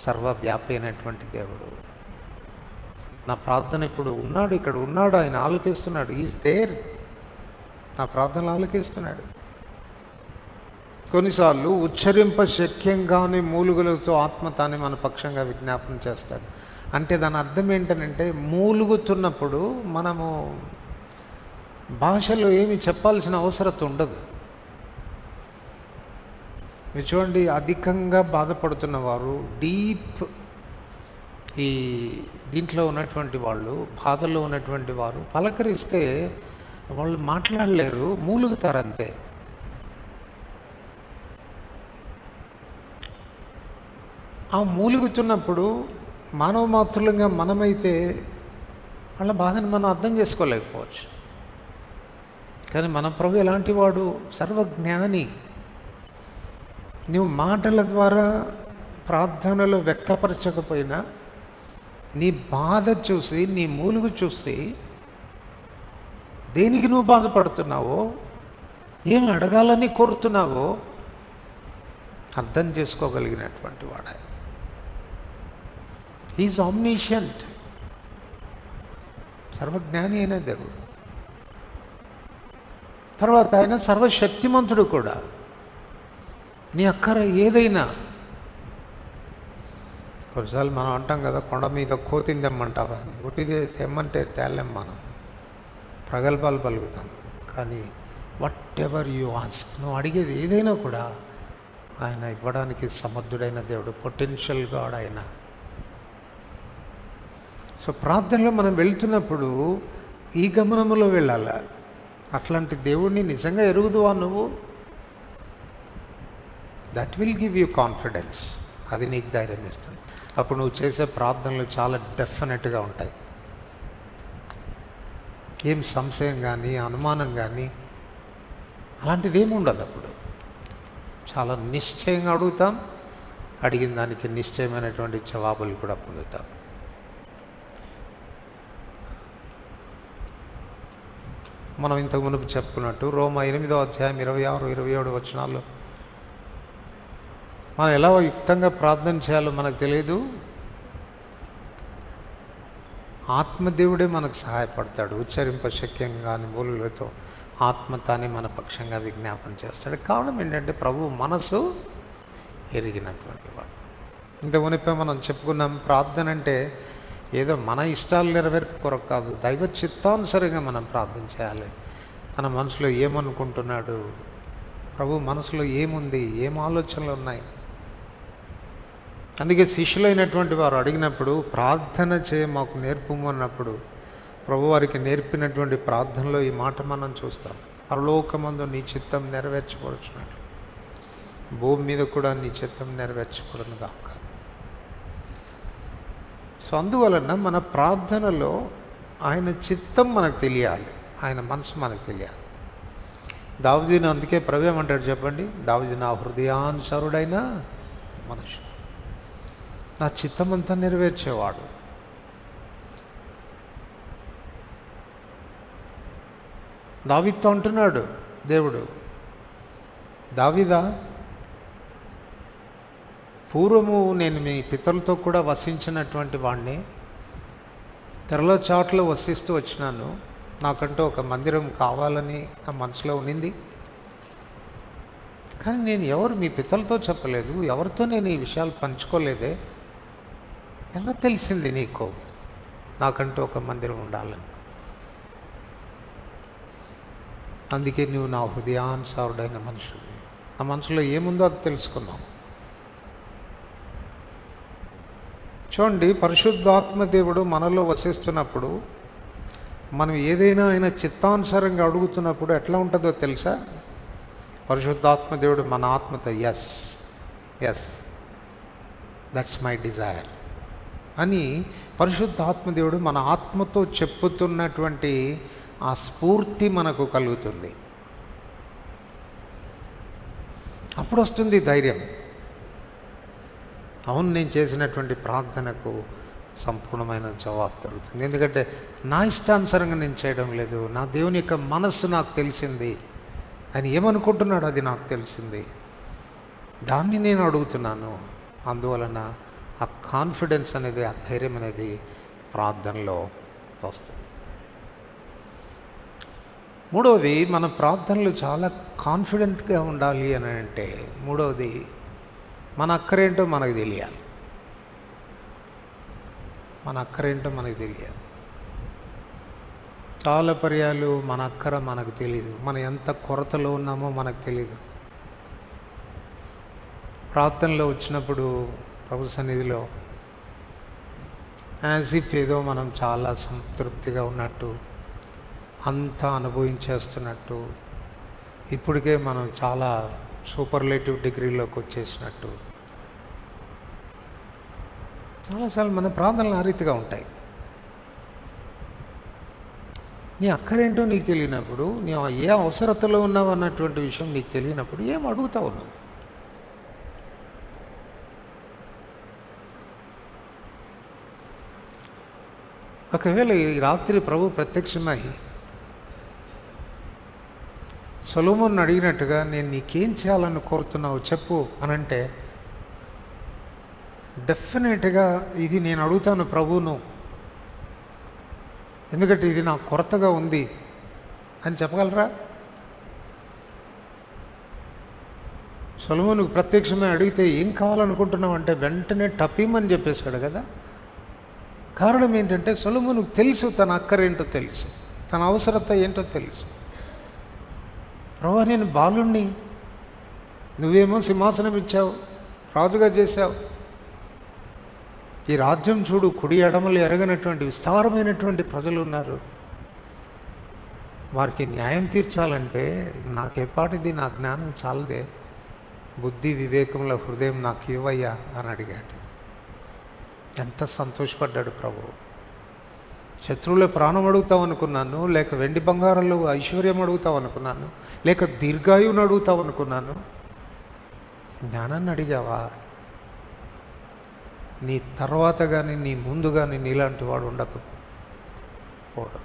సర్వవ్యాపి అయినటువంటి దేవుడు. నా ప్రార్థన ఇప్పుడు ఉన్నాడు, ఇక్కడ ఉన్నాడు, ఆయన ఆలకిస్తున్నాడు. Is there. నా ప్రార్థనలు ఆలకిస్తున్నాడు. కొన్నిసార్లు ఉచ్చరింప శక్యంగానే మూలుగులతో ఆత్మ తానే మన పక్షంగా విజ్ఞాపన చేస్తాడు. అంటే దాని అర్థం ఏంటనంటే మూలుగుతున్నప్పుడు మనము భాషలో ఏమి చెప్పాల్సిన అవసరం ఉండదు. మీరు చూడండి, అధికంగా బాధపడుతున్న వారు, ఈ దీంట్లో ఉన్నటువంటి వాళ్ళు, బాధలో ఉన్నటువంటి వారు పలకరిస్తే వాళ్ళు మాట్లాడలేరు, మూలుగుతారంతే. ఆ మూలుగుతున్నప్పుడు మానవ మాతృలంగా మనమైతే వాళ్ళ బాధను మనం అర్థం చేసుకోలేకపోవచ్చు. కానీ మన ప్రభు ఎలాంటి వాడు? సర్వజ్ఞాని. నువ్వు మాటల ద్వారా ప్రార్థనలో వ్యక్తపరచకపోయినా నీ బాధ చూసి, నీ మూలుగు చూసి, దేనికి నువ్వు బాధపడుతున్నావో, ఏమి అడగాలని కోరుతున్నావో అర్థం చేసుకోగలిగినటువంటి వాడు. హీఈస్ ఆమ్నిషియంట్, సర్వజ్ఞాని అయిన దేవుడు. తర్వాత ఆయన సర్వశక్తిమంతుడు కూడా. నీ అక్కర ఏదైనా, కొన్నిసార్లు మనం అంటాం కదా, కొండ మీద కోతిని తెమ్మంటావా అని. ఒకటిదే తెమ్మంటే తేలేం, మనం ప్రగల్భాలు పలుకుతాం. కానీ వాట్ ఎవర్ యు ఆస్క్, నువ్వు అడిగేది ఏదైనా కూడా ఆయన ఇవ్వడానికి సమర్థుడైన దేవుడు, పొటెన్షియల్ గాడ్ ఆయన. సో ప్రార్థనలో మనం వెళ్తున్నప్పుడు ఈ గమనములో వెళ్ళాల. అట్లాంటి దేవుడిని నిజంగా ఎరుగుదువా నువ్వు? That will give you confidence. అది నీకు ధైర్యం ఇస్తుంది. అప్పుడు నువ్వు చేసే ప్రార్థనలు చాలా డెఫినెట్గా ఉంటాయి. ఏం సంశయం కానీ, అనుమానం కానీ అలాంటిది ఏమి ఉండదు. అప్పుడు చాలా నిశ్చయంగా అడుగుతాం, అడిగిన దానికి నిశ్చయమైనటువంటి జవాబులు కూడా పొందుతాం. మనం ఇంతకు మునుపు చెప్పుకున్నట్టు రోమా 8వ అధ్యాయం 26, 27 వచనాల్లో మనం ఎలా యుక్తంగా ప్రార్థన చేయాలో మనకు తెలియదు. ఆత్మదేవుడే మనకు సహాయపడతాడు. ఉచ్చరింప శక్యంగాని మూలులతో ఆత్మ తానే మన పక్షంగా విజ్ఞాపన చేస్తాడు. కారణం ఏంటంటే ప్రభు మనసు ఎరిగినటువంటి వాడు. ఇంత మునిపే మనం చెప్పుకున్నాం, ప్రార్థన అంటే ఏదో మన ఇష్టాలు నెరవేర్పు కొరకు కాదు, దైవ చిత్తానుసరంగా మనం ప్రార్థన చేయాలి. తన మనసులో ఏమనుకుంటున్నాడు, ప్రభు మనసులో ఏముంది, ఏం ఆలోచనలు ఉన్నాయి. అందుకే శిష్యులైనటువంటి వారు అడిగినప్పుడు ప్రార్థన చేయ మాకు నేర్పుము అన్నప్పుడు ప్రభు వారికి నేర్పినటువంటి ప్రార్థనలో ఈ మాట మనం చూస్తాం. పరలోకమందు నీ చిత్తం నెరవేర్చబడుచున్నట్లు భూమి మీద కూడా నీ చిత్తం నెరవేర్చబడును గాక. సో అందువలన మన ప్రార్థనలో ఆయన చిత్తం మనకు తెలియాలి, ఆయన మనసు మనకు తెలియాలి. దావీదును అందుకే ప్రభు ఏమంటాడు చెప్పండి? దావీదు నా హృదయానుసారుడైన మనుషుడు, నా చిత్తమంతా నెరవేర్చేవాడు. దావీదుతో అంటున్నాడు దేవుడు, దావీదా, పూర్వము నేను మీ పితరులతో కూడా వసించినటువంటి వాడిని, తెరలో చాట్లో వసిస్తూ వచ్చినాను. నాకంటూ ఒక మందిరం కావాలని నా మనసులో ఉన్నింది. కానీ నేను ఎవరు మీ పితరులతో చెప్పలేదు, ఎవరితో నేను ఈ విషయాలు పంచుకోలేదే. ఎలా తెలిసింది నీకు నాకంటూ ఒక మందిరం ఉండాలని? అందుకే నువ్వు నా హృదయానుసారుడైన మనుషుడివి. నా మనసులో ఏముందో అది తెలుసుకున్నావు. చూడండి, పరిశుద్ధాత్మ దేవుడు మనలో వసిస్తున్నప్పుడు, మనం ఏదైనా ఆయన చిత్తానుసారంగా అడుగుతున్నప్పుడు ఎట్లా ఉంటుందో తెలుసా? పరిశుద్ధాత్మ దేవుడు మన ఆత్మతో yes yes that's my desire అని పరిశుద్ధాత్మ దేవుడు మన ఆత్మతో చెప్పుతున్నటువంటి ఆ స్ఫూర్తి మనకు కలుగుతుంది. అప్పుడు వస్తుంది ధైర్యం. అవును, నేను చేసినటువంటి ప్రార్థనకు సంపూర్ణమైన జవాబు దొరుకుతుంది. ఎందుకంటే నా ఇష్టానుసారంగా నేను చేయడం లేదు, నా దేవుని యొక్క మనస్సు నాకు తెలిసింది. ఆయన ఏమనుకుంటున్నాడు అది నాకు తెలిసింది, దాన్ని నేను అడుగుతున్నాను. అందువలన ఆ కాన్ఫిడెన్స్ అనేది, ఆ ధైర్యం అనేది ప్రార్థనలో వస్తుంది. మూడవది, మన ప్రార్థనలు చాలా కాన్ఫిడెంట్గా ఉండాలి అని అంటే, మూడవది మన అక్కరేంటో మనకు తెలియాలి. మన అక్కరేంటో మనకు తెలియాలి. చాలా పర్యాలు మన అక్కర మనకు తెలియదు, మనం ఎంత కొరతలో ఉన్నామో మనకు తెలియదు. ప్రార్థనలో వచ్చినప్పుడు ప్రభు సన్నిధిలో యాజ్ ఇఫ్ ఏదో మనం చాలా సంతృప్తిగా ఉన్నట్టు, అంతా అనుభవించేస్తున్నట్టు, ఇప్పటికే మనం చాలా సూపర్లేటివ్ డిగ్రీలోకి వచ్చేసినట్టు, చాలాసార్లు మన ప్రార్థనలు ఆ రీతిగా ఉంటాయి. నీ అక్కరేంటో నీకు తెలియనప్పుడు, నీ ఏ అవసరతలో ఉన్నావు అన్నటువంటి విషయం నీకు తెలియనప్పుడు ఏం అడుగుతావు నువ్వు? ఒకవేళ ఈ రాత్రి ప్రభు ప్రత్యక్షమై సొలొమోను అడిగినట్టుగా, నేను నీకేం చేయాలని కోరుతున్నావు చెప్పు అనంటే, డెఫినెట్గా ఇది నేను అడుగుతాను ప్రభువును, ఎందుకంటే ఇది నాకు కొరతగా ఉంది అని చెప్పగలరా? సొలొమోనుకు ప్రత్యక్షమే అడిగితే ఏం కావాలనుకుంటున్నావు అంటే వెంటనే టపీమని చెప్పేశాడు కదా. కారణం ఏంటంటే సొలొమోనుకు తెలుసు తన అక్కరేంటో తెలుసు, తన అవసరత ఏంటో తెలుసు. ప్రభువా, నేను బాలుణ్ణి, నువ్వేమో సింహాసనం ఇచ్చావు, రాజుగా చేశావు. ఈ రాజ్యం చూడు, కుడి ఎడమలు ఎరగనటువంటి విస్తారమైనటువంటి ప్రజలు ఉన్నారు. వారికి న్యాయం తీర్చాలంటే నాకేపాటిది, నా జ్ఞానం చాలదే, బుద్ధి వివేకంలో హృదయం నాకు ఇవ్వయ్యా అని అడిగాడు. ఎంత సంతోషపడ్డాడు ప్రభు. శత్రువుల ప్రాణం అడుగుతావు అనుకున్నాను, లేక వెండి బంగారాలు ఐశ్వర్యం అడుగుతావు అనుకున్నాను, లేక దీర్ఘాయువుని అడుగుతావు అనుకున్నాను, జ్ఞానాన్ని అడిగావా? నీ తర్వాత కానీ నీ ముందు కానీ నీలాంటి వాడు ఉండకపోడు.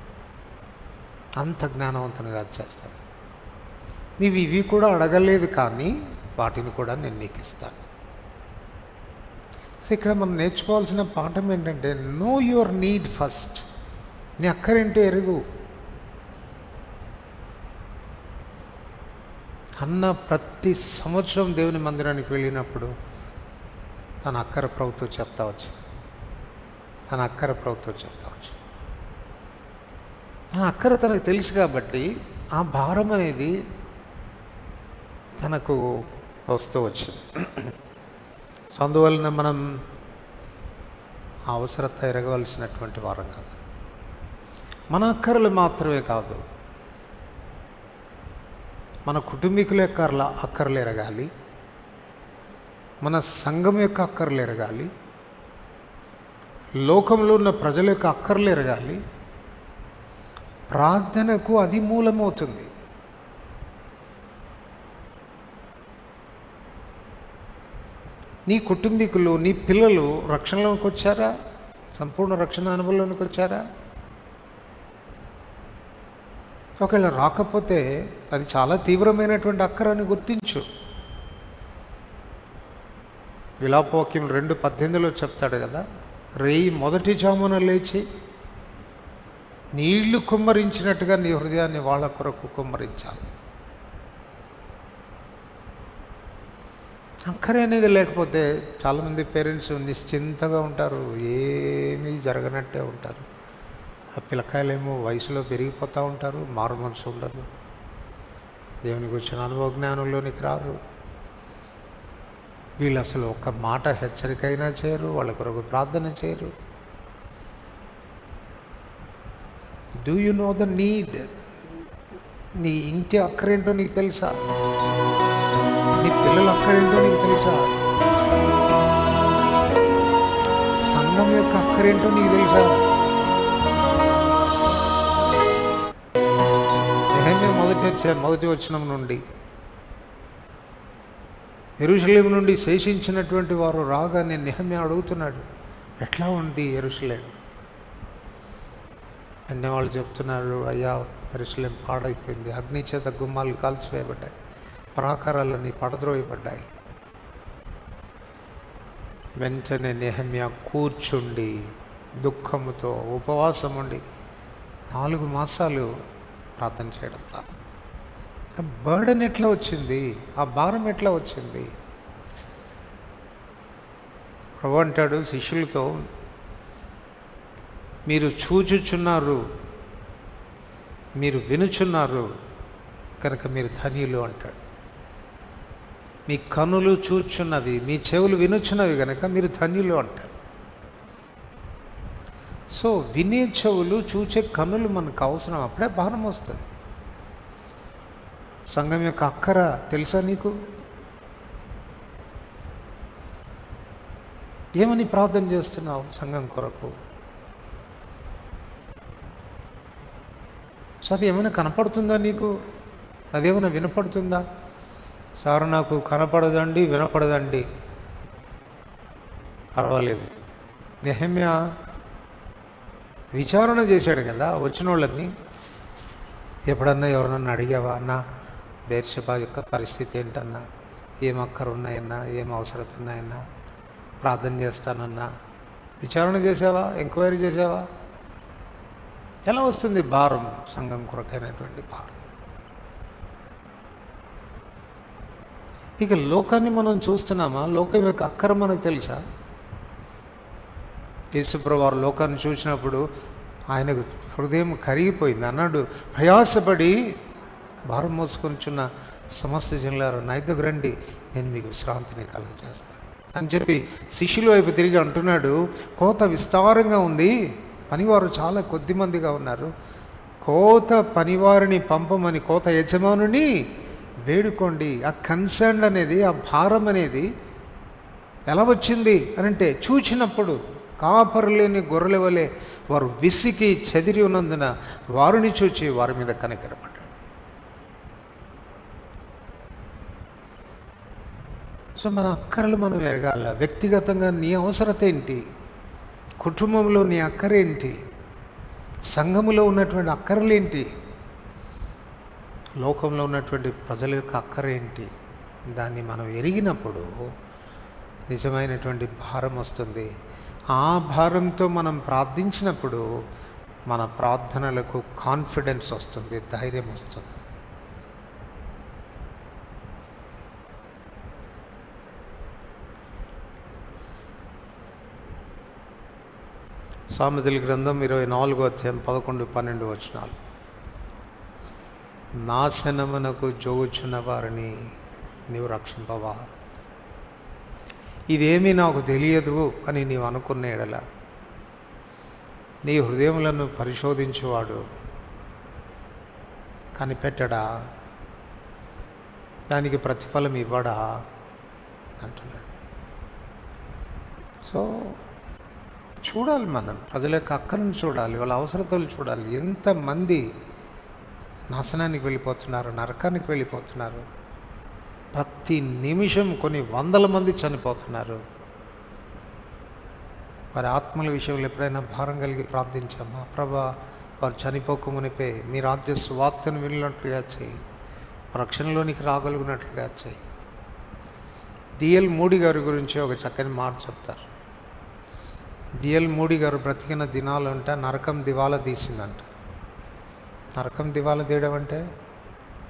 అంత జ్ఞానవంతునిగా చేస్తాను. నీవు ఇవి కూడా అడగలేదు, కానీ వాటిని కూడా నేను నీకు ఇస్తాను. సో ఇక్కడ మనం నేర్చుకోవాల్సిన పాఠం ఏంటంటే, నో యువర్ నీడ్ ఫస్ట్. నీ అక్కరేంటో ఎరుగు. అన్న ప్రతి సంవత్సరం దేవుని మందిరానికి వెళ్ళినప్పుడు తన అక్కర ప్రభుతో చెప్తా వచ్చింది, తన అక్కర ప్రభుతో చెప్తా వచ్చింది. తన అక్కర తనకు తెలుసు కాబట్టి ఆ భారం అనేది తనకు వస్తూ వచ్చింది. సో అందువలన మనం అవసరత ఎరగవలసినటువంటి వారం కాదు. మన అక్కర్లు మాత్రమే కాదు, మన కుటుంబీకుల యొక్క అక్కర్లు ఎరగాలి, మన సంఘం యొక్క అక్కర్లు ఎరగాలి, లోకంలో ఉన్న ప్రజల యొక్క అక్కర్లు ఎరగాలి. ప్రార్థనకు అది మూలమవుతుంది. నీ కుటుంబీకులు, నీ పిల్లలు రక్షణలోకి వచ్చారా? సంపూర్ణ రక్షణ అనుభవంలోనికి వచ్చారా? ఒకవేళ రాకపోతే అది చాలా తీవ్రమైనటువంటి అక్కర అని గుర్తించు. విలాపవాక్యం 2:18 చెప్తాడు కదా, రేయి మొదటి జామున లేచి నీళ్లు కుమ్మరించినట్టుగా నీ హృదయాన్ని వాళ్ళ కొరకు కుమ్మరించాలి. అక్కర అనేది లేకపోతే చాలామంది పేరెంట్స్ నిశ్చింతగా ఉంటారు, ఏమీ జరగనట్టే ఉంటారు. ఆ పిల్లకాయలేమో వయసులో పెరిగిపోతూ ఉంటారు, మారు మనసు ఉండదు, దేవునికి వచ్చిన అనుభవ జ్ఞానంలోనికి రారు. వీళ్ళు అసలు ఒక్క మాట హెచ్చరికైనా చేయరు, వాళ్ళ కొరకు ప్రార్థన చేయరు. Do you know the need? నీ ఇంటి అక్కరేంటో నీకు తెలుసా? నీ పిల్లల అక్కరేంటో నీకు తెలుసా? సంఘం యొక్క అక్కరేంటో నీకు తెలుసా? నెహెమ్యా మొదటి వచనం నుండి, యెరూషలేము నుండి శేషించినటువంటి వారు రాగానే నెహెమ్యా అడుగుతున్నాడు, ఎట్లా ఉంది యెరూషలేము? అన్నీ వాళ్ళు చెప్తున్నారు, అయ్యా యెరూషలేం పాడైపోయింది, అగ్ని చేత గుమ్మాలు కాల్చివేయబడ్డాయి, ప్రాకారాలన్నీ పడద్రోయబడ్డాయి. వెంటనే నెహెమ్యా కూర్చుండి దుఃఖముతో ఉపవాసం ఉండి 4 మాసాలు ప్రార్థన చేయడం ప్రారంభం. బర్డెన్ ఎట్లా వచ్చింది? ఆ భారం ఎట్లా వచ్చింది? ప్రభు అంటాడు శిష్యులతో, మీరు చూచుచున్నారు, మీరు వినుచున్నారు కనుక మీరు ధన్యులు అంటాడు. మీ కనులు చూచున్నవి, మీ చెవులు వినుచున్నవి కనుక మీరు ధన్యులు అంటారు. సో వినే చెవులు, చూచే కనులు మనకు అవసరం, అప్పుడే భారం వస్తుంది. సంఘం యొక్క అక్కర తెలుసా నీకు? ఏమని ప్రార్థన చేస్తున్నావు సంఘం కొరకు? సో అది ఏమైనా కనపడుతుందా నీకు? అదేమైనా వినపడుతుందా? సార్ నాకు కనపడదండి, వినపడదండి, పర్వాలేదు. నెహెమ్యా విచారణ చేశాడు కదా వచ్చిన వాళ్ళని. ఎప్పుడన్నా ఎవరన్నా అడిగావా అన్నా బేర్షెబా యొక్క పరిస్థితి ఏంటన్నా, ఏం అక్కరు ఉన్నాయన్నా, ఏం అవసరత ఉన్నాయన్నా, ప్రార్థన చేస్తానన్నా విచారణ చేసావా? ఎంక్వైరీ చేసావా? ఎలా వస్తుంది భారం? సంఘం కొరకైనటువంటి భారం. ఇక లోకాన్ని మనం చూస్తున్నామా? లోకం యొక్క అక్కర మనకు తెలుసా? యేసుప్రభువు వారు లోకాన్ని చూసినప్పుడు ఆయనకు హృదయం కరిగిపోయింది. అన్నాడు, ప్రయాసపడి భారం మోసుకొనిచున్న సమస్త జనులారా నా యొద్దకు రండి, నేను మీకు విశ్రాంతిని కలుగజేస్తాను అని చెప్పి శిష్యుల వైపు తిరిగి అంటున్నాడు, కోత విస్తారంగా ఉంది, పనివారు చాలా కొద్ది మందిగా ఉన్నారు, కోత పనివారిని పంపమని కోత యజమానుని వేడుకోండి. ఆ కన్సర్న్ అనేది, ఆ భారం అనేది ఎలా వచ్చింది అని అంటే, చూచినప్పుడు కాపరు లేని గొర్రెల వలె వారు విసికి చెదిరి ఉన్నందున వారిని చూచి వారి మీద కనికరపడ్డాడు. సో మన అక్కరలు మనం ఎరగాల. వ్యక్తిగతంగా నీ అవసరత ఏంటి? కుటుంబంలో నీ అక్కరేంటి? సంఘములో ఉన్నటువంటి అక్కరలేంటి? లోకంలో ఉన్నటువంటి ప్రజల యొక్క అక్కరేంటి? దాన్ని మనం ఎరిగినప్పుడు నిజమైనటువంటి భారం వస్తుంది. ఆ భారంతో మనం ప్రార్థించినప్పుడు మన ప్రార్థనలకు కాన్ఫిడెన్స్ వస్తుంది, ధైర్యం వస్తుంది. సామెతల గ్రంథం 24వ అధ్యాయం 11-12 వచనాలు. నాశనమునకు జోగుచున్న వారిని నీవు రక్షింపవా? ఇదేమీ నాకు తెలియదు అని నీవు అనుకున్న ఎడల నీ హృదయములను పరిశోధించువాడు కనిపెట్టడా? దానికి ప్రతిఫలం ఇవ్వడా అంటున్నాడు. సో చూడాలి, మనం ప్రజల యొక్క అక్కరను చూడాలి, వాళ్ళ అవసరతలు చూడాలి. ఎంతమంది నాశనానికి వెళ్ళిపోతున్నారు, నరకానికి వెళ్ళిపోతున్నారు. ప్రతి నిమిషం కొన్ని వందల మంది చనిపోతున్నారు. వారి ఆత్మల విషయంలో ఎప్పుడైనా భారం కలిగి ప్రార్థించామా? ప్రభా వారు చనిపోకమునిపే మీ రాజ్య సువార్తను విన్నట్లుగా చేయి, రక్షణలోనికి రాగలిగినట్లుగా చేయి. డిఎల్ మూడి గారి గురించి ఒక చక్కని మాట చెప్తారు. డిఎల్ మూడి గారు బ్రతికిన దినాలు అంటే నరకం దివాలా తీసిందంట. నరకం దివాలా తీయడం అంటే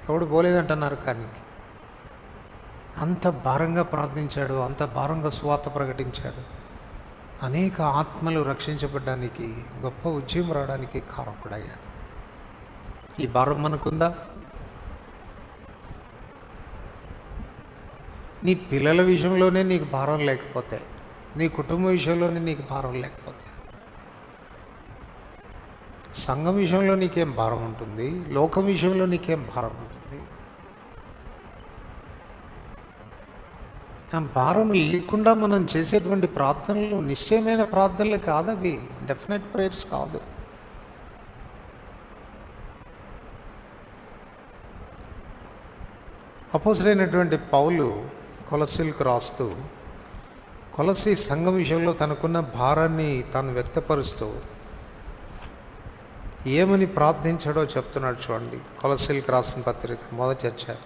ఎవడు పోలేదంట నరకానికి. అంత భారంగా ప్రార్థించాడు, అంత భారంగా సువార్త ప్రకటించాడు. అనేక ఆత్మలు రక్షించబడడానికి, గొప్ప ఉద్యమం రావడానికి కారకుడయ్యాడు. ఈ భారం మనకుందా? నీ పిల్లల విషయంలోనే నీకు భారం లేకపోతే, నీ కుటుంబ విషయంలోనే నీకు భారం లేకపోతే, సంఘం విషయంలో నీకేం భారం ఉంటుంది? లోకం విషయంలో నీకేం భారం ఉంటుంది? ఆ భారం లేకుండా మనం చేసేటువంటి ప్రార్థనలు నిశ్చయమైన ప్రార్థనలు కాదు, అవి డెఫినెట్ ప్రేయర్స్ కాదు. అపోస్తలుడైనటువంటి పౌలు కొలస్సీలకు రాస్తూ కొలస్సీ సంఘం విషయంలో తనకున్న భారాన్ని తాను వ్యక్తపరుస్తూ ఏమని ప్రార్థించాడో చెప్తున్నాడు చూడండి. కొలస్సీలకు రాసిన పత్రిక 1వ అధ్యాయం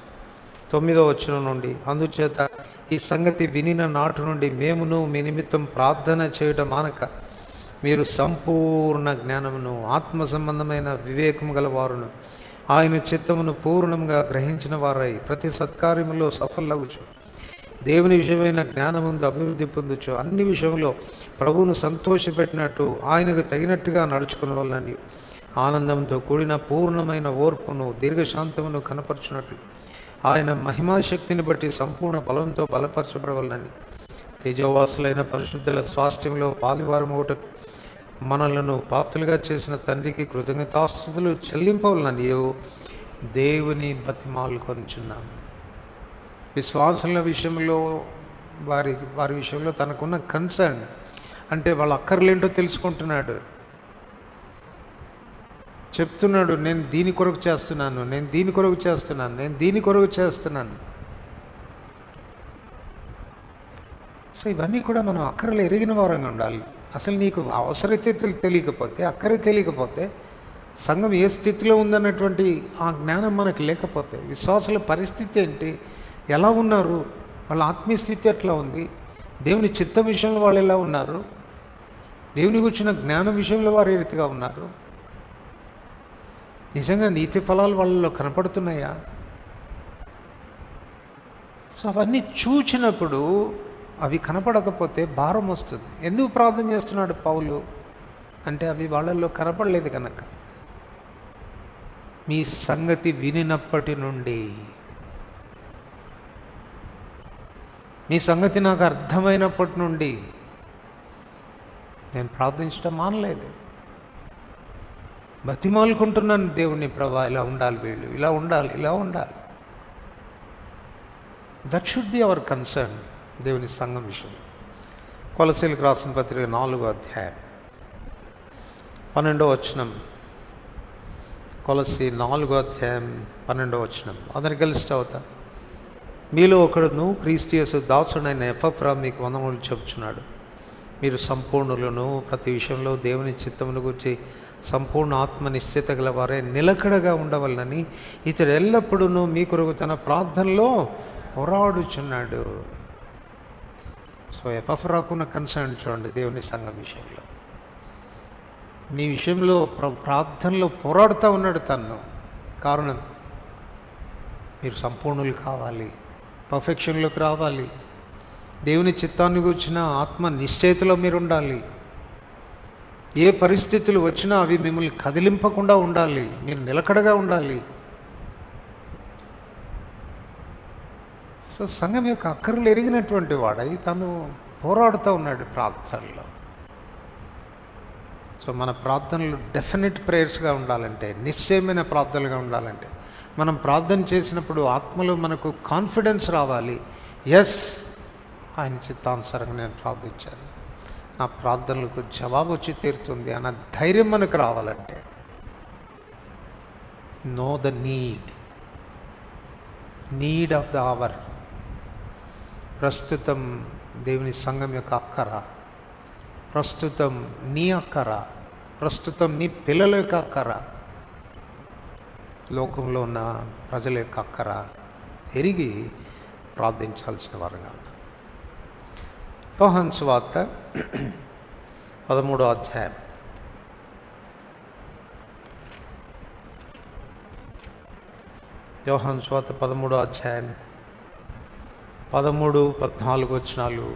9వ వచనం నుండి, అందుచేత ఈ సంగతి వినిన నాటి నుండి మేమును మీ నిమిత్తం ప్రార్థన చేయడం మానక మీరు సంపూర్ణ జ్ఞానమును ఆత్మ సంబంధమైన వివేకము గలవారును ఆయన చిత్తమును పూర్ణంగా గ్రహించిన వారై ప్రతి సత్కార్యములో సఫలగుచు దేవుని విషయమైన జ్ఞానముందు అభివృద్ధి పొందుచు అన్ని విషయంలో ప్రభువును సంతోషపెట్టినట్టు ఆయనకు తగినట్టుగా నడుచుకునే వాళ్ళని ఆనందంతో కూడిన పూర్ణమైన ఓర్పును దీర్ఘశాంతమును కనపరచున్నట్లు ఆయన మహిమాశక్తిని బట్టి సంపూర్ణ బలంతో బలపరచబడవలనని తేజోవాసులైన పరిశుద్ధుల స్వాస్థ్యంలో పాలువారమొకట మనలను పాత్రలుగా చేసిన తండ్రికి కృతజ్ఞతాస్తుతులు చెల్లింపవలనని దేవుని బతిమాలుకొనుచున్నాము. విశ్వాసుల విషయంలో వారి విషయంలో తనకున్న కన్సర్న్ అంటే వాళ్ళ అక్కర్లేంటో తెలుసుకుంటున్నాడు. చెప్తున్నాడు, నేను దీని కొరకు చేస్తున్నాను, నేను దీని కొరకు చేస్తున్నాను, నేను దీని కొరకు చేస్తున్నాను. సో ఇవన్నీ కూడా మనం అక్కరలు ఎరిగిన వారంగా ఉండాలి. అసలు నీకు అవసరత తెలియకపోతే, అక్కర తెలియకపోతే, సంఘం ఏ స్థితిలో ఉందన్నటువంటి ఆ జ్ఞానం మనకు లేకపోతే, విశ్వాసుల పరిస్థితి ఏంటి, ఎలా ఉన్నారు, వాళ్ళ ఆత్మీయ స్థితి ఎట్లా ఉంది, దేవుని చిత్తం విషయంలో వాళ్ళు ఎలా ఉన్నారు, దేవుని గురించిన జ్ఞానం విషయంలో వారు ఏ రీతిగా ఉన్నారు, నిజంగా నీతి ఫలాలు వాళ్ళలో కనపడుతున్నాయా? సో అవన్నీ చూచినప్పుడు అవి కనపడకపోతే భారం వస్తుంది. ఎందుకు ప్రార్థన చేస్తున్నాడు పౌలు అంటే అవి వాళ్ళల్లో కనపడలేదు కనుక. మీ సంగతి వినినప్పటి నుండి, మీ సంగతి నాకు అర్థమైనప్పటి నుండి నేను ప్రార్థించడం మానలేదు. బతిమాలుకుంటున్నాను దేవుణ్ణి, ప్రభా ఇలా ఉండాలి, వీళ్ళు ఇలా ఉండాలి, ఇలా ఉండాలి. That should be our concern దేవుని సంఘం విషయం. కొలస్సీలకు రాసిన పత్రిక 4వ అధ్యాయం 12వ వచనం. కొలస్సీ 4వ అధ్యాయం 12వ వచనం. అందరిని కలిసి చదువుతా. మీలో ఒకడును క్రీస్తు యేసు దాసుడైన ఎపఫ్రా మీకు వందనములు చెబుతున్నాడు. మీరు సంపూర్ణులను, ప్రతి విషయంలో దేవుని చిత్తమును గురించి సంపూర్ణ ఆత్మ నిశ్చిత గల వారే నిలకడగా ఉండవలనని ఇతడు ఎల్లప్పుడూ మీ కొరకు తన ప్రార్థనలో పోరాడుచున్నాడు. సో ఎపఫ్రాకున్న కన్సర్న్ చూడండి దేవుని సంఘం విషయంలో. మీ విషయంలో ప్రార్థనలో పోరాడుతూ ఉన్నాడు తను. కారణం, మీరు సంపూర్ణులు కావాలి, పర్ఫెక్షన్లోకి రావాలి, దేవుని చిత్తాన్ని కూర్చిన ఆత్మ నిశ్చయితలో మీరు ఉండాలి. ఏ పరిస్థితులు వచ్చినా అవి మిమ్మల్ని కదిలింపకుండా ఉండాలి, మీరు నిలకడగా ఉండాలి. సో సంఘం యొక్క అక్కర్లు ఎరిగినటువంటి వాడై తను పోరాడుతూ ఉన్నాడు ప్రార్థనలో. సో మన ప్రార్థనలు డెఫినెట్ ప్రేయర్స్గా ఉండాలంటే, నిశ్చయమైన ప్రార్థనలుగా ఉండాలంటే, మనం ప్రార్థన చేసినప్పుడు ఆత్మలో మనకు కాన్ఫిడెన్స్ రావాలి. ఎస్, ఆయన చిత్తానుసారంగా నేను ప్రార్థించాను, నా ప్రార్థనలకు జవాబు వచ్చి తీరుతుంది అన్న ధైర్యం మనకు రావాలంటే, know the need of the hour. ప్రస్తుతం దేవుని సంఘం యొక్క అక్కర, ప్రస్తుతం నీ అక్కర, ప్రస్తుతం నీ పిల్లల యొక్క అక్కర, లోకంలో ఉన్న ప్రజల యొక్క అక్కర ఎరిగి ప్రార్థించాల్సిన వారుగా ఉన్నారు. యోహాను సువార్త 13వ అధ్యాయం. యోహాను సువార్త 13వ అధ్యాయం 13, 14 వచనాలు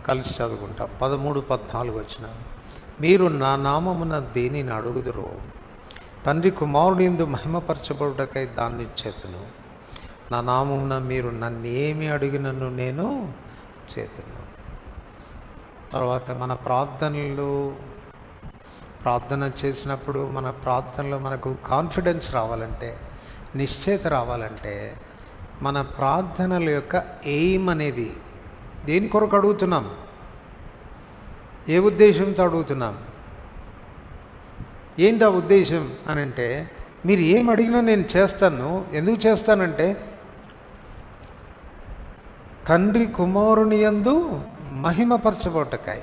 కలిసి చదువుకుంటాం. 13, 14 వచనాలు. మీరు నా నామమున దేనిని అడుగుదురో తండ్రి కుమారుని యందు మహిమపరచబడుటకై దాన్ని చేతును. నా నామమున మీరు నన్నేమి అడిగినను నేను చేతును. తర్వాత మన ప్రార్థన చేసినప్పుడు మన ప్రార్థనలో మనకు కాన్ఫిడెన్స్ రావాలంటే, నిశ్చయత రావాలంటే, మన ప్రార్థనల యొక్క ఎయిమ్ అనేది దేని కొరకు అడుగుతున్నాం, ఏ ఉద్దేశంతో అడుగుతున్నాం, ఏంటి ఆ ఉద్దేశం అని అంటే, మీరు ఏం అడిగినా నేను చేస్తాను. ఎందుకు చేస్తానంటే తండ్రి కుమారుని యందు మహిమపరచబోటకాయ.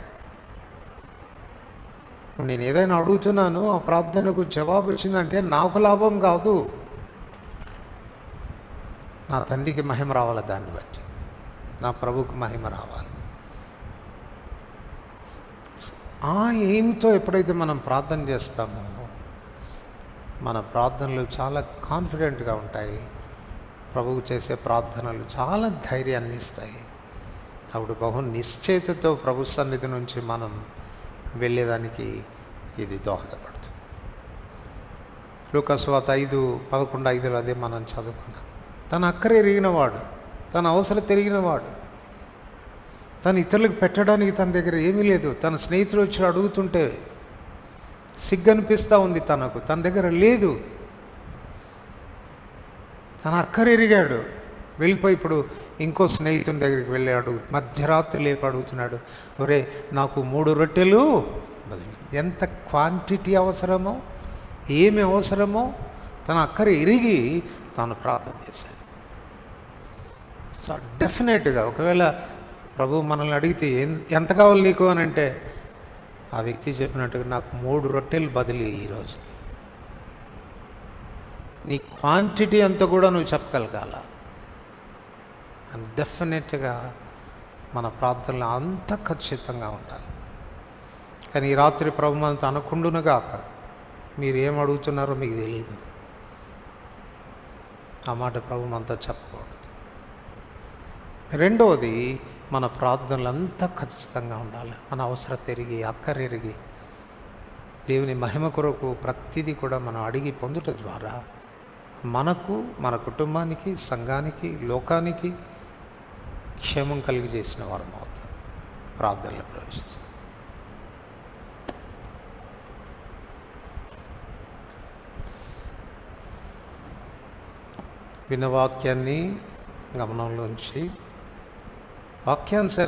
నేను ఏదైనా అడుగుతున్నాను, ఆ ప్రార్థనకు జవాబు వచ్చిందంటే నాకు లాభం కాదు, నా తండ్రికి మహిమ రావాలి, దాన్ని బట్టి నా ప్రభువుకు మహిమ రావాలి. ఆ ఎయిమ్తో ఎప్పుడైతే మనం ప్రార్థన చేస్తామో మన ప్రార్థనలు చాలా కాన్ఫిడెంట్గా ఉంటాయి. ప్రభువు చేసే ప్రార్థనలు చాలా ధైర్యాన్ని ఇస్తాయి. అప్పుడు బహు నిశ్చయితతో ప్రభు సన్నిధి నుంచి మనం వెళ్ళేదానికి ఇది దోహదపడుతుంది. లూకా సువార్త 5:11-5 అదే మనం చదువుకున్నాం. తన అక్కర ఎరిగినవాడు, తన అవసరం తిరిగినవాడు, తను ఇతరులకు పెట్టడానికి తన దగ్గర ఏమీ లేదు. తన స్నేహితులు వచ్చి అడుగుతుంటే సిగ్గనిపిస్తూ ఉంది, తన దగ్గర లేదు. తన అక్కర ఎరిగాడు. వెళ్ళిపోయి ఇప్పుడు ఇంకో స్నేహితుని దగ్గరికి వెళ్ళాడు, మధ్యరాత్రి లేపి అడుగుతున్నాడు, ఒరే నాకు 3 రొట్టెలు. ఎంత క్వాంటిటీ అవసరమో, ఏమి అవసరమో తన అక్కర ఎరిగి తాను ప్రార్థన చేశాడు. సో డెఫినెట్గా ఒకవేళ ప్రభు మనల్ని అడిగితే ఎంత కావాలి నీకు అని అంటే, ఆ వ్యక్తి చెప్పినట్టుగా నాకు 3 రొట్టెలు బదిలీ ఈరోజు. నీ క్వాంటిటీ అంతా కూడా నువ్వు చెప్పగలగాల. అండ్ డెఫినెట్గా మన ప్రార్థనలు అంత ఖచ్చితంగా ఉండాలి. కానీ ఈ రాత్రి ప్రభు మనతో అనుకుండునుగాక, మీరు ఏం అడుగుతున్నారో మీకు తెలియదు. ఆ మాట ప్రభు మనతో చెప్పకూడదు. రెండవది, మన ప్రార్థనలు అంతా ఖచ్చితంగా ఉండాలి. మన అవసరం తిరిగి అక్కరెరిగి దేవుని మహిమ కొరకు ప్రతిదీ కూడా మనం అడిగి పొందుట ద్వారా మనకు, మన కుటుంబానికి, సంఘానికి, లోకానికి క్షేమం కలిగి చేసిన వారం అవుతాం. ప్రార్థనలో ప్రవేశిస్తాం. విన్న వాక్యాన్ని గమనంలోంచి వాక్యాన్ని